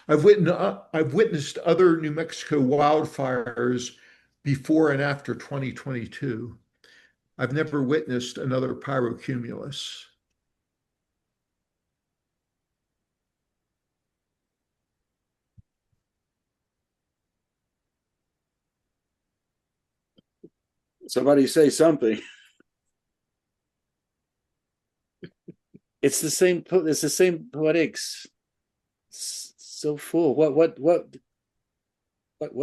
I've witnessed other New Mexico wildfires before and after 2022. I've never witnessed another pyrocumulus. Somebody say something. It's the same. It's the same poetics. It's so full. What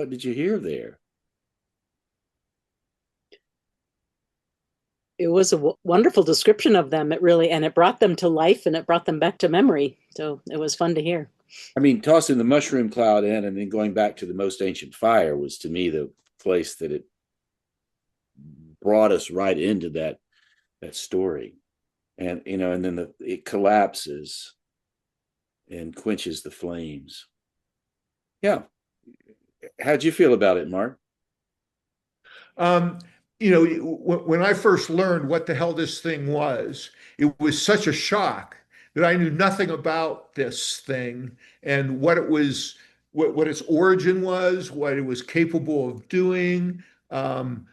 did you hear there? It was a wonderful description of them. It brought them to life and it brought them back to memory. So it was fun to hear. I mean, tossing the mushroom cloud in and then going back to the most ancient fire was, to me, the place that it brought us right into that story. And and then it collapses and quenches the flames. Yeah. How'd you feel about it, Mark? Um, when I first learned what the hell this thing was, it was such a shock that I knew nothing about this thing and what it was, what its origin was, what it was capable of doing. And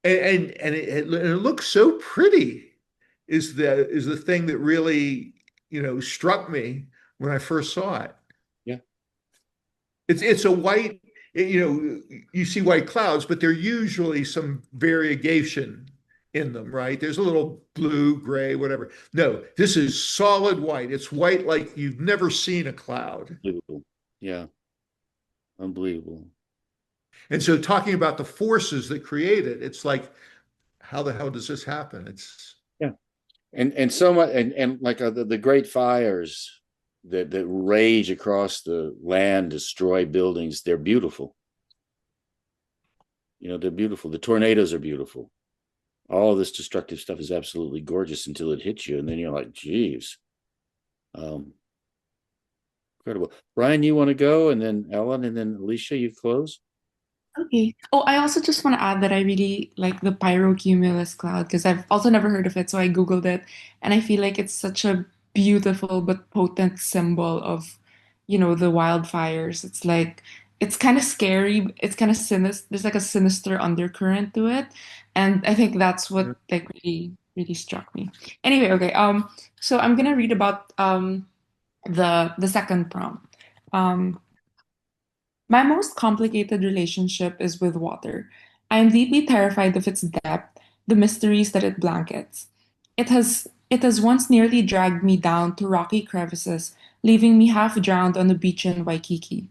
it looks so pretty is the thing that really, struck me when I first saw it. Yeah. It's a white, you see white clouds, but there's usually some variegation in them, right? There's a little blue, gray, whatever. No, this is solid white. It's white like you've never seen a cloud. Unbelievable. Yeah. Unbelievable. And so talking about the forces that create it, it's like, how the hell does this happen? It's Yeah. And so much, and like the great fires that rage across the land, destroy buildings. They're beautiful. They're beautiful. The tornadoes are beautiful. All of this destructive stuff is absolutely gorgeous until it hits you, and then you're like, geez. Incredible. Brian, you want to go, and then Ellen, and then Alicia, you close? Okay. Oh, I also just want to add that I really like the pyrocumulus cloud because I've also never heard of it, so I Googled it, and I feel like it's such a beautiful but potent symbol of, the wildfires. It's like it's kind of scary. It's kind of sinister. There's like a sinister undercurrent to it, and I think that's what like really really struck me. Anyway, okay. So I'm gonna read about the second prompt. Um, my most complicated relationship is with water. I am deeply terrified of its depth, the mysteries that it blankets. It has once nearly dragged me down to rocky crevices, leaving me half drowned on the beach in Waikiki.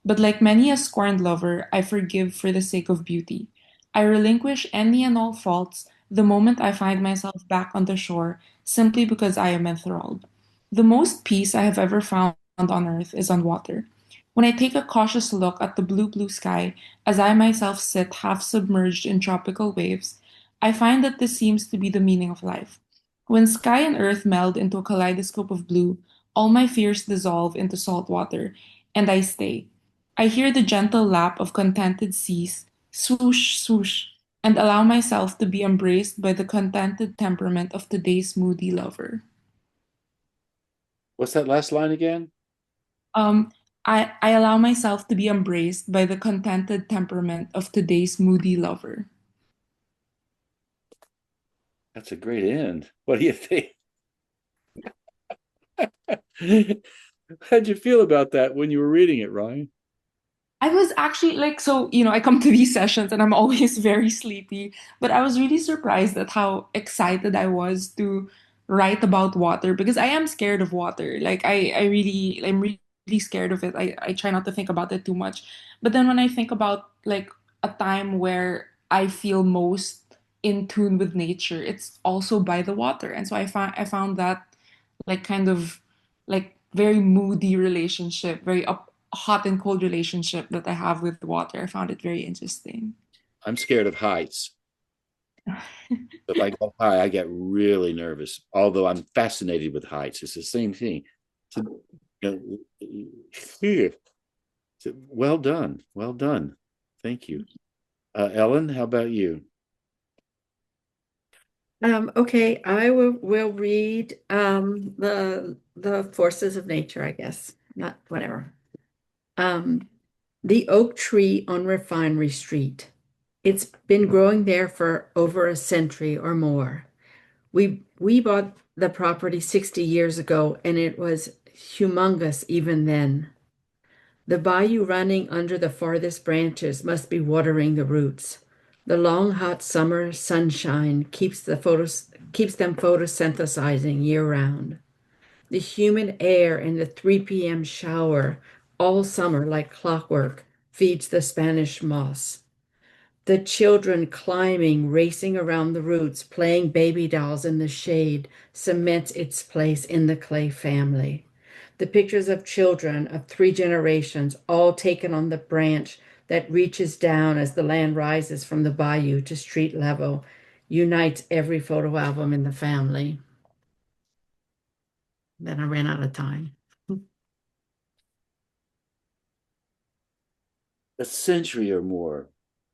But like many a scorned lover, I forgive for the sake of beauty. I relinquish any and all faults the moment I find myself back on the shore simply because I am enthralled. The most peace I have ever found on earth is on water. When I take a cautious look at the blue, blue sky as I myself sit half submerged in tropical waves, I find that this seems to be the meaning of life. When sky and earth meld into a kaleidoscope of blue, all my fears dissolve into salt water, and I stay. I hear the gentle lap of contented seas, swoosh, swoosh, and allow myself to be embraced by the contented temperament of today's moody lover. What's that last line again? Um, I allow myself to be embraced by the contented temperament of today's moody lover. That's a great end. What do you think? How'd you feel about that when you were reading it, Ryan? I was actually like, so, I come to these sessions and I'm always very sleepy, but I was really surprised at how excited I was to write about water because I am scared of water. Like, I'm really scared of it. I try not to think about it too much. But then when I think about like a time where I feel most in tune with nature, it's also by the water. And so I found that like kind of like very moody relationship, very hot and cold relationship that I have with water. I found it very interesting. I'm scared of heights. If I go high, I get really nervous. Although I'm fascinated with heights, it's the same thing. So, yeah. Well done, well done. Thank you, Ellen. How about you? Okay, I will read the forces of nature, I guess. Not whatever. The oak tree on Refinery Street. It's been growing there for over a century or more. We bought the property 60 years ago, and it was humongous even then. The bayou running under the farthest branches must be watering the roots. The long hot summer sunshine keeps them photosynthesizing year round. The humid air in the 3 p.m. shower all summer like clockwork feeds the Spanish moss. The children climbing, racing around the roots, playing baby dolls in the shade cements its place in the clay family. The pictures of children of 3 generations, all taken on the branch that reaches down as the land rises from the bayou to street level, unites every photo album in the family. Then I ran out of time. A century or more,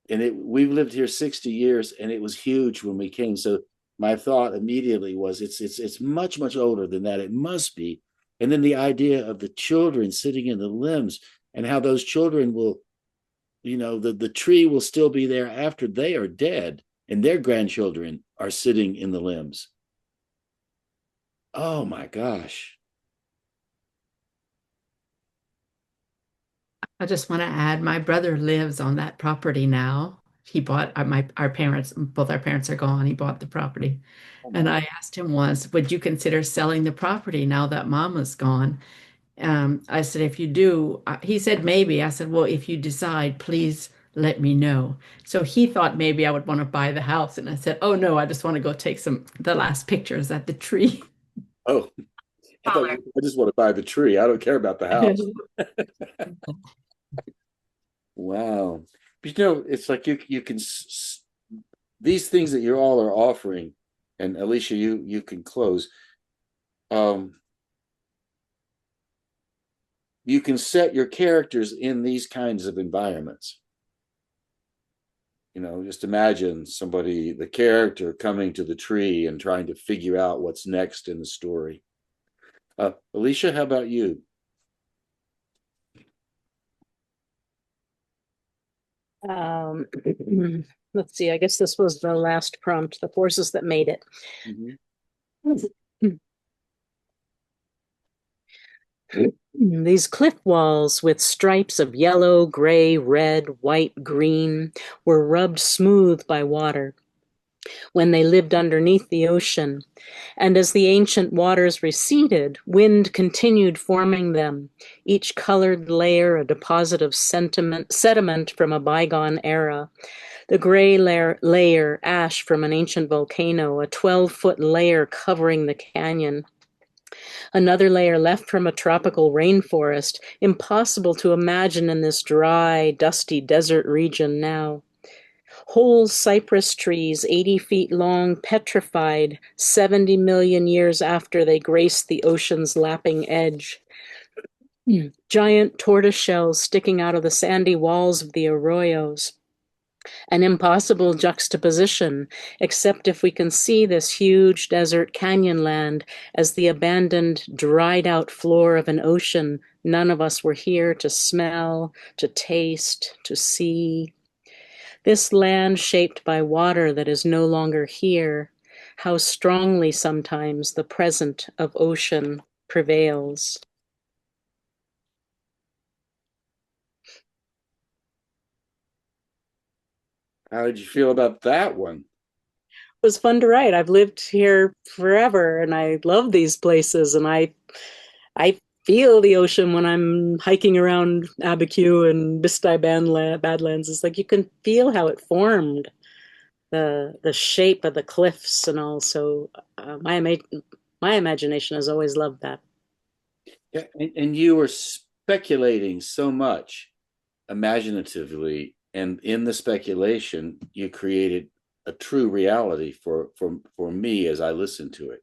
and we've lived here 60 years, and it was huge when we came. So my thought immediately was, it's much older than that. It must be. And then the idea of the children sitting in the limbs and how those children will, the tree will still be there after they are dead, and their grandchildren are sitting in the limbs. Oh my gosh. I just want to add, my brother lives on that property now. He bought our parents, both our parents are gone. He bought the property. Oh And my. I asked him once, would you consider selling the property now that mama's gone? I said, if you do, he said, maybe. I said, well, if you decide, please let me know. So he thought maybe I would want to buy the house. And I said, oh no, I just want to go take the last pictures at the tree. Oh, I just want to buy the tree. I don't care about the house. Wow. But it's like you can these things that you all are offering, and Alicia, you can close. Um, you can set your characters in these kinds of environments. Just imagine the character coming to the tree and trying to figure out what's next in the story. Alicia, how about you? Um, let's see, I guess this was the last prompt, the forces that made it. Mm-hmm. These cliff walls with stripes of yellow, gray, red, white, green were rubbed smooth by water when they lived underneath the ocean. And as the ancient waters receded, wind continued forming them, each colored layer a deposit of sediment from a bygone era. The gray layer, ash from an ancient volcano, a 12-foot layer covering the canyon. Another layer left from a tropical rainforest, impossible to imagine in this dry, dusty desert region now. Whole cypress trees, 80 feet long, petrified 70 million years after they graced the ocean's lapping edge. Giant tortoise shells sticking out of the sandy walls of the arroyos. An impossible juxtaposition, except if we can see this huge desert canyon land as the abandoned, dried-out floor of an ocean none of us were here to smell, to taste, to see. This land shaped by water that is no longer here, how strongly sometimes the present of ocean prevails. How did you feel about that one? It was fun to write. I've lived here forever and I love these places and I feel the ocean when I'm hiking around Abiquiu and Bistai Badlands. It's like you can feel how it formed, the shape of the cliffs and all. So my imagination has always loved that. Yeah, and you were speculating so much imaginatively, and in the speculation, you created a true reality for me as I listened to it.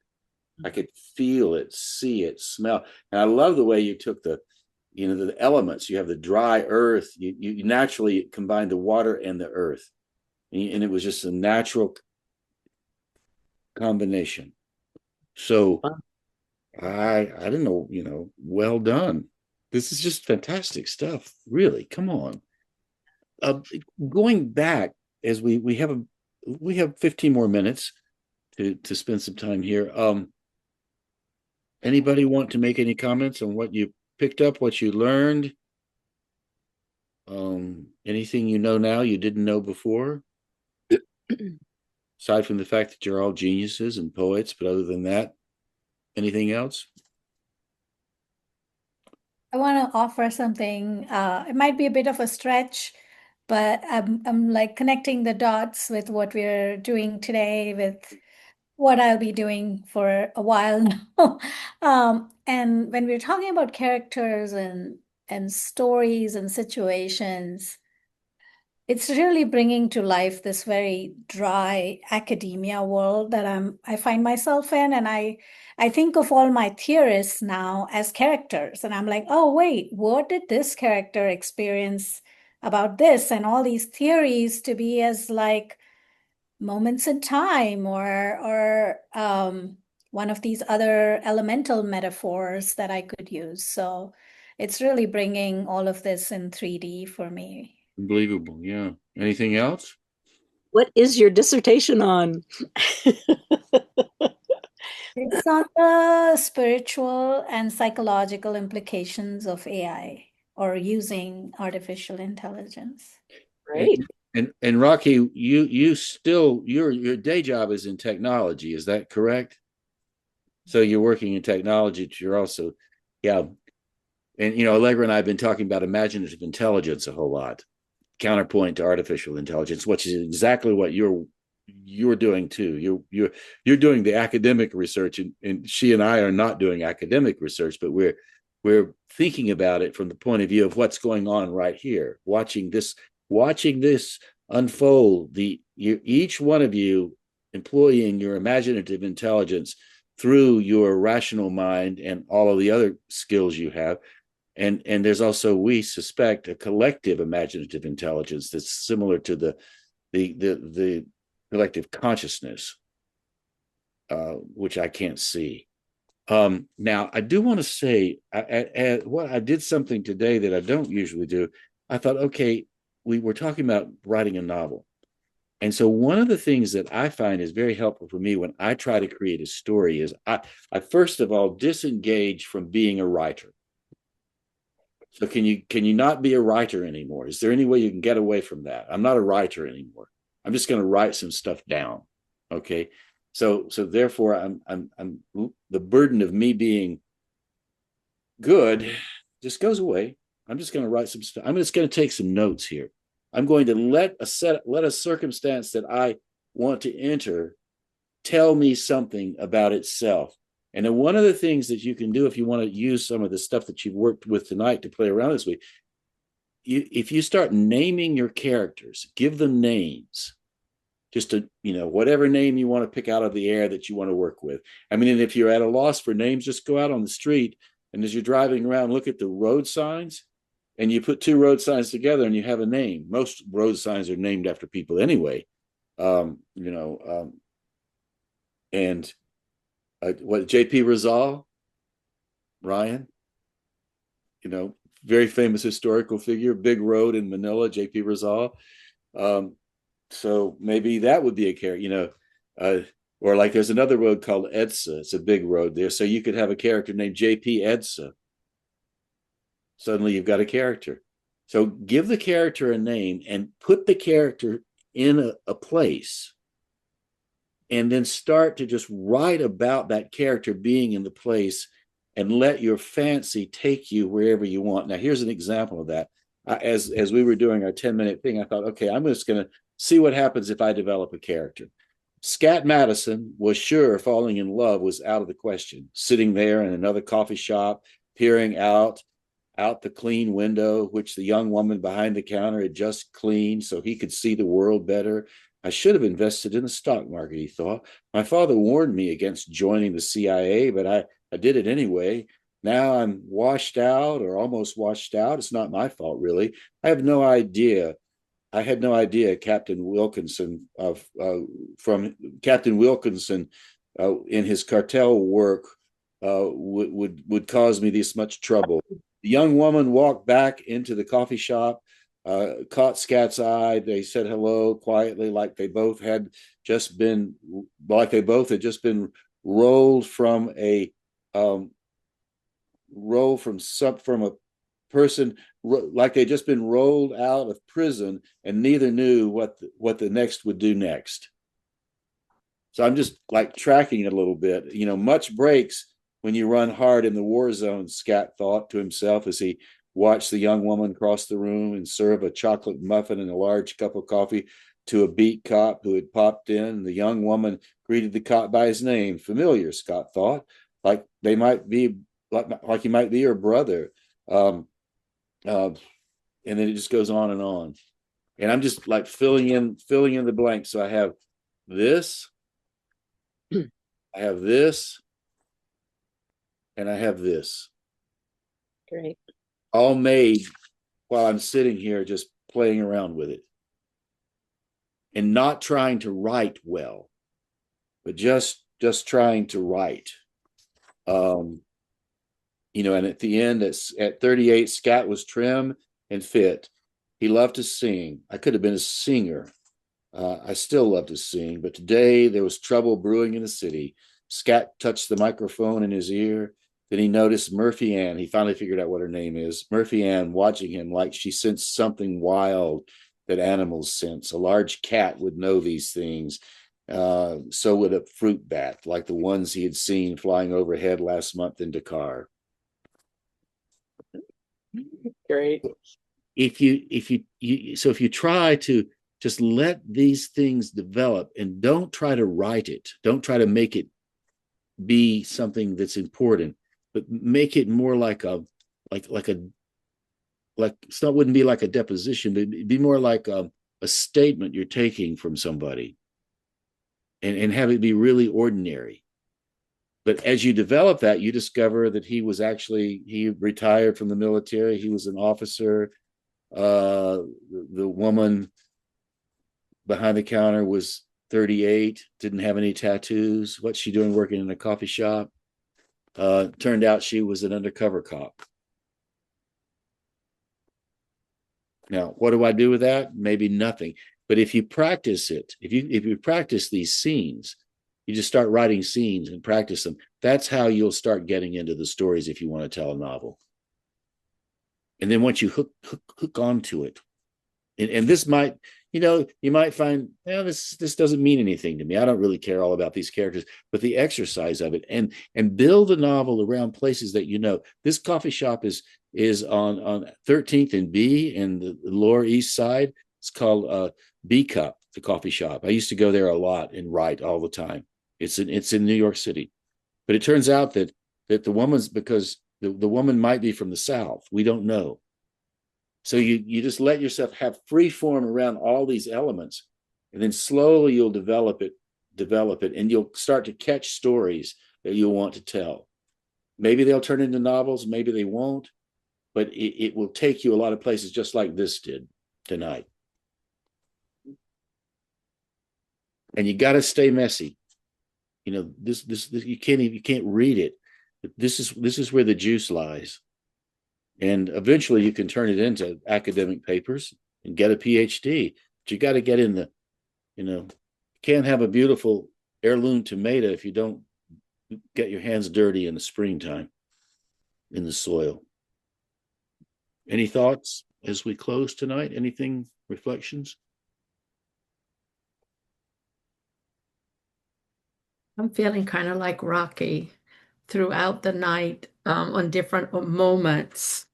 I could feel it, see it, smell, and I love the way you took the elements. You have the dry earth. You naturally combine the water and the earth, and it was just a natural combination. So I don't know, well done. This is just fantastic stuff. Really, come on. Uh, Going back as we have 15 more minutes to spend some time here. Anybody want to make any comments on what you picked up, what you learned? Anything you know now you didn't know before? Aside from the fact that you're all geniuses and poets, but other than that, anything else? I want to offer something. It might be a bit of a stretch, but I'm like connecting the dots with what we're doing today with what I'll be doing for a while now. And when we're talking about characters and stories and situations, it's really bringing to life this very dry academia world that I find myself in, and I think of all my theorists now as characters, and I'm like, oh wait, what did this character experience about this? And all these theories to be as like moments in time or one of these other elemental metaphors that I could use. So it's really bringing all of this in 3D for me. Unbelievable. Yeah. Anything else? What is your dissertation on? It's on the spiritual and psychological implications of AI or using artificial intelligence. And Great. and Rocky, you still your day job is in technology, is that correct? So you're working in technology, but you're also, yeah. And Allegra and I have been talking about imaginative intelligence a whole lot, counterpoint to artificial intelligence, which is exactly what you're doing too. You're doing the academic research, and she and I are not doing academic research, but we're thinking about it from the point of view of what's going on right here, watching this unfold. Each one of you employing your imaginative intelligence through your rational mind and all of the other skills you have, and there's also, we suspect, a collective imaginative intelligence that's similar to the collective consciousness, which I can't see. Now I do want to say, what I did something today that I don't usually do. I thought, okay, we were talking about writing a novel, and so one of the things that I find is very helpful for me when I try to create a story is I first of all disengage from being a writer. So can you not be a writer anymore? Is there any way you can get away from that? I'm not a writer anymore. I'm just going to write some stuff down. Okay. So therefore I'm the burden of me being good just goes away. I'm just going to write some stuff. I'm just going to take some notes here. I'm going to let a circumstance that I want to enter tell me something about itself. And then one of the things that you can do if you want to use some of the stuff that you've worked with tonight to play around this week, if you start naming your characters, give them names, just to, whatever name you want to pick out of the air that you want to work with. I mean, and if you're at a loss for names, just go out on the street, and as you're driving around, look at the road signs, and you put two road signs together and you have a name. Most road signs are named after people anyway. And what, J.P. Rizal, Ryan, very famous historical figure, big road in Manila, J.P. Rizal. So maybe that would be a character, or like there's another road called Edsa. It's a big road there. So you could have a character named J.P. Edsa. Suddenly you've got a character. So give the character a name and put the character in a place and then start to just write about that character being in the place and let your fancy take you wherever you want. Now, here's an example of that. As we were doing our 10-minute thing, I thought, okay, I'm just going to see what happens if I develop a character. Scat Madison was sure falling in love was out of the question, sitting there in another coffee shop, peering out the clean window, which the young woman behind the counter had just cleaned so he could see the world better. I should have invested in the stock market, he thought. My father warned me against joining the CIA, but I did it anyway. Now I'm washed out or almost washed out. It's not my fault, really. I have no idea. I had no idea Captain Wilkinson from Captain Wilkinson in his cartel work would cause me this much trouble. The young woman walked back into the coffee shop, caught Scat's eye. They said hello quietly, like they both had just been rolled from a from a person, like they'd just been rolled out of prison, and neither knew what the next would do next. So I'm just like tracking it a little bit. Much breaks when you run hard in the war zone, Scat thought to himself as he watched the young woman cross the room and serve a chocolate muffin and a large cup of coffee to a beat cop who had popped in. The young woman greeted the cop by his name. Familiar, Scott thought, like they might be like he might be her brother. And then it just goes on and on. And I'm just like filling in the blanks. So I have this, I have this, and I have this. Great. All made while I'm sitting here just playing around with it. And not trying to write well, but just trying to write. And at the end, at 38, Scat was trim and fit. He loved to sing. I could have been a singer. I still love to sing, but today there was trouble brewing in the city. Scat touched the microphone in his ear. Then he noticed Murphy Ann. He finally figured out what her name is. Murphy Ann watching him like she sensed something wild that animals sense. A large cat would know these things. So would a fruit bat, like the ones he had seen flying overhead last month in Dakar. Great. If you try to just let these things develop and don't try to write it, don't try to make it be something that's important, but make it more like it wouldn't be like a deposition, but it'd be more like a statement you're taking from somebody, and have it be really ordinary. But as you develop that, you discover that he retired from the military. He was an officer. The woman behind the counter was 38, didn't have any tattoos. What's she doing working in a coffee shop? Turned out she was an undercover cop. Now, what do I do with that? Maybe nothing. But if you practice it, if you practice these scenes, you just start writing scenes and practice them. That's how you'll start getting into the stories if you want to tell a novel. And then once you hook onto it, and this might, you might find, this doesn't mean anything to me. I don't really care all about these characters, but the exercise of it and build a novel around places that this coffee shop is on 13th and B in the Lower East Side. It's called B Cup, the coffee shop. I used to go there a lot and write all the time. It's in New York City, but it turns out that the woman's, because the woman might be from the South. We don't know. So you just let yourself have free form around all these elements, and then slowly you'll develop it, and you'll start to catch stories that you'll want to tell. Maybe they'll turn into novels, maybe they won't, but it will take you a lot of places, just like this did tonight. And you got to stay messy. This you can't read it. This is where the juice lies. And eventually you can turn it into academic papers and get a PhD. But you got to get in you can't have a beautiful heirloom tomato if you don't get your hands dirty in the springtime in the soil. Any thoughts as we close tonight? Anything, reflections? I'm feeling kind of like Rocky throughout the night on different moments.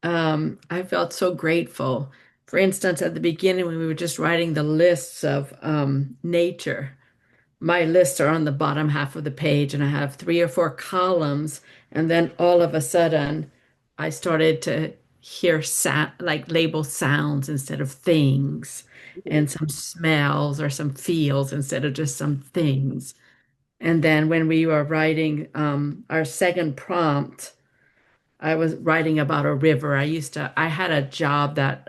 I felt so grateful. For instance, at the beginning, when we were just writing the lists of nature, my lists are on the bottom half of the page, and I have 3 or 4 columns. And then all of a sudden, I started to hear like label sounds instead of things, and some smells or some feels instead of just some things. And then when we were writing our second prompt, I was writing about a river. I had a job that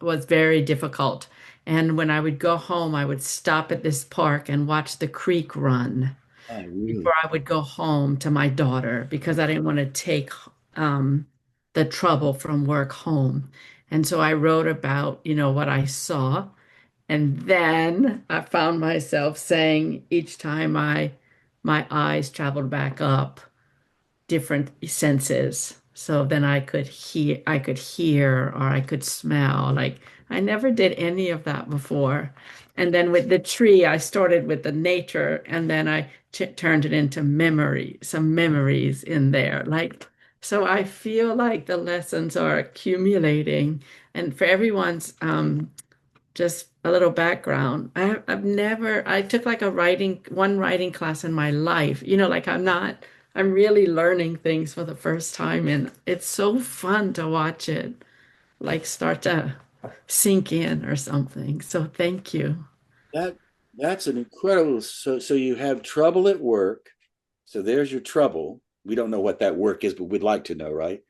was very difficult. And when I would go home, I would stop at this park and watch the creek run Oh, really? before I would go home to my daughter because I didn't want to take the trouble from work home. And so I wrote about, what I saw. And then I found myself saying each time my eyes traveled back up, different senses. So then I could hear or I could smell. Like I never did any of that before. And then with the tree, I started with the nature and then I turned it into some memories in there. Like, so I feel like the lessons are accumulating. And for everyone's just a little background. I took like one writing class in my life. Like I'm really learning things for the first time, and it's so fun to watch it like start to sink in or something. So thank you. That that's an incredible. So you have trouble at work. So there's your trouble. We don't know what that work is, but we'd like to know, right?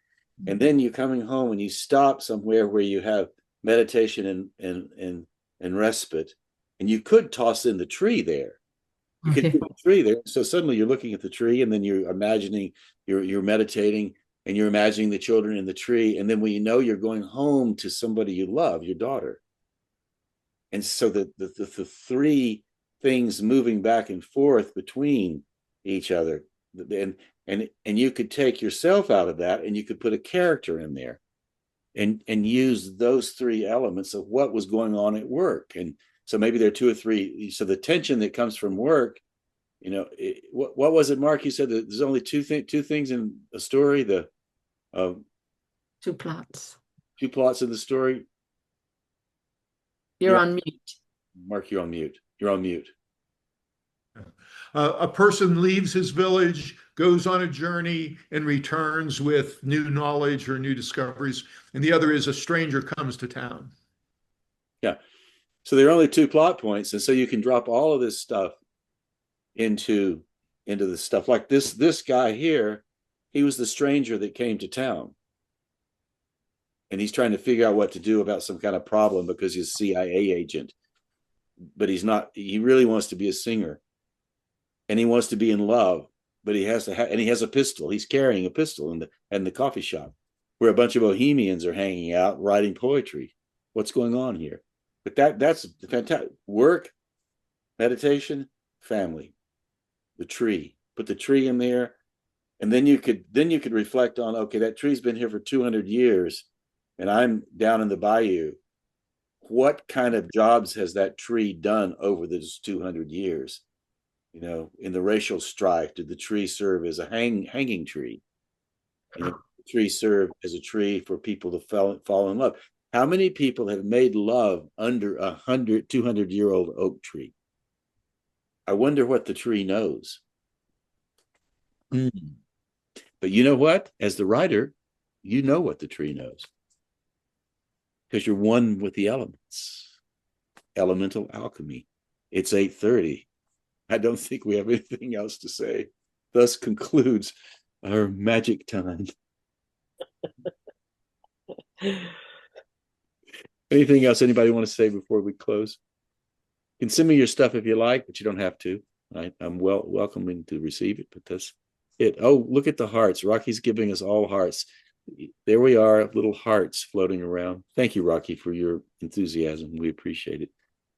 And then you're coming home and you stop somewhere where you have meditation and respite, and you could toss in the tree there. You could Okay. put the tree there. So suddenly you're looking at the tree, and then you're imagining you're meditating, and you're imagining the children in the tree, and then when you know you're going home to somebody you love, your daughter. And so the three things moving back and forth between each other, and you could take yourself out of that, and you could put a character in there, and use those three elements of what was going on at work. And so maybe there are two or three. So the tension that comes from work, what was it, Mark? You said that there's only two things in a story. The uh, 2 plots. two plots in the story. You're on mute. Mark, you're on mute. You're on mute. A person leaves his village, goes on a journey, and returns with new knowledge or new discoveries. And the other is a stranger comes to town. Yeah. So there are only two plot points, and so you can drop all of this stuff into the stuff like this guy here. He was the stranger that came to town, and he's trying to figure out what to do about some kind of problem because he's a CIA agent, but he's not. He really wants to be a singer, and he wants to be in love, but he has to and he has a pistol. He's carrying a pistol in the coffee shop where a bunch of bohemians are hanging out writing poetry. What's going on here? But that's fantastic. Work, meditation, family, the tree. Put the tree in there, and then you could reflect on, okay, that tree's been here for 200 years, and I'm down in the bayou. What kind of jobs has that tree done over those 200 years? In the racial strife, did the tree serve as a hanging tree? The tree serve as a tree for people to fall in love? How many people have made love under 200-year-old oak tree? I wonder what the tree knows. But you know what? As the writer, you know what the tree knows because you're one with the elements. Elemental alchemy. It's 8:30. I don't think we have anything else to say. Thus concludes our magic time. Anything else anybody want to say before we close? You can send me your stuff if you like, but you don't have to. I'm welcoming to receive it, but that's it. Oh, look at the hearts. Rocky's giving us all hearts. There we are, little hearts floating around. Thank you, Rocky, for your enthusiasm. We appreciate it.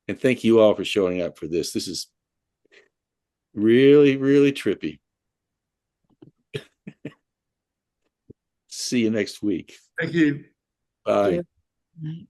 And thank you all for showing up for this. This is really, really trippy. See you next week. Thank you. Bye. Thank you.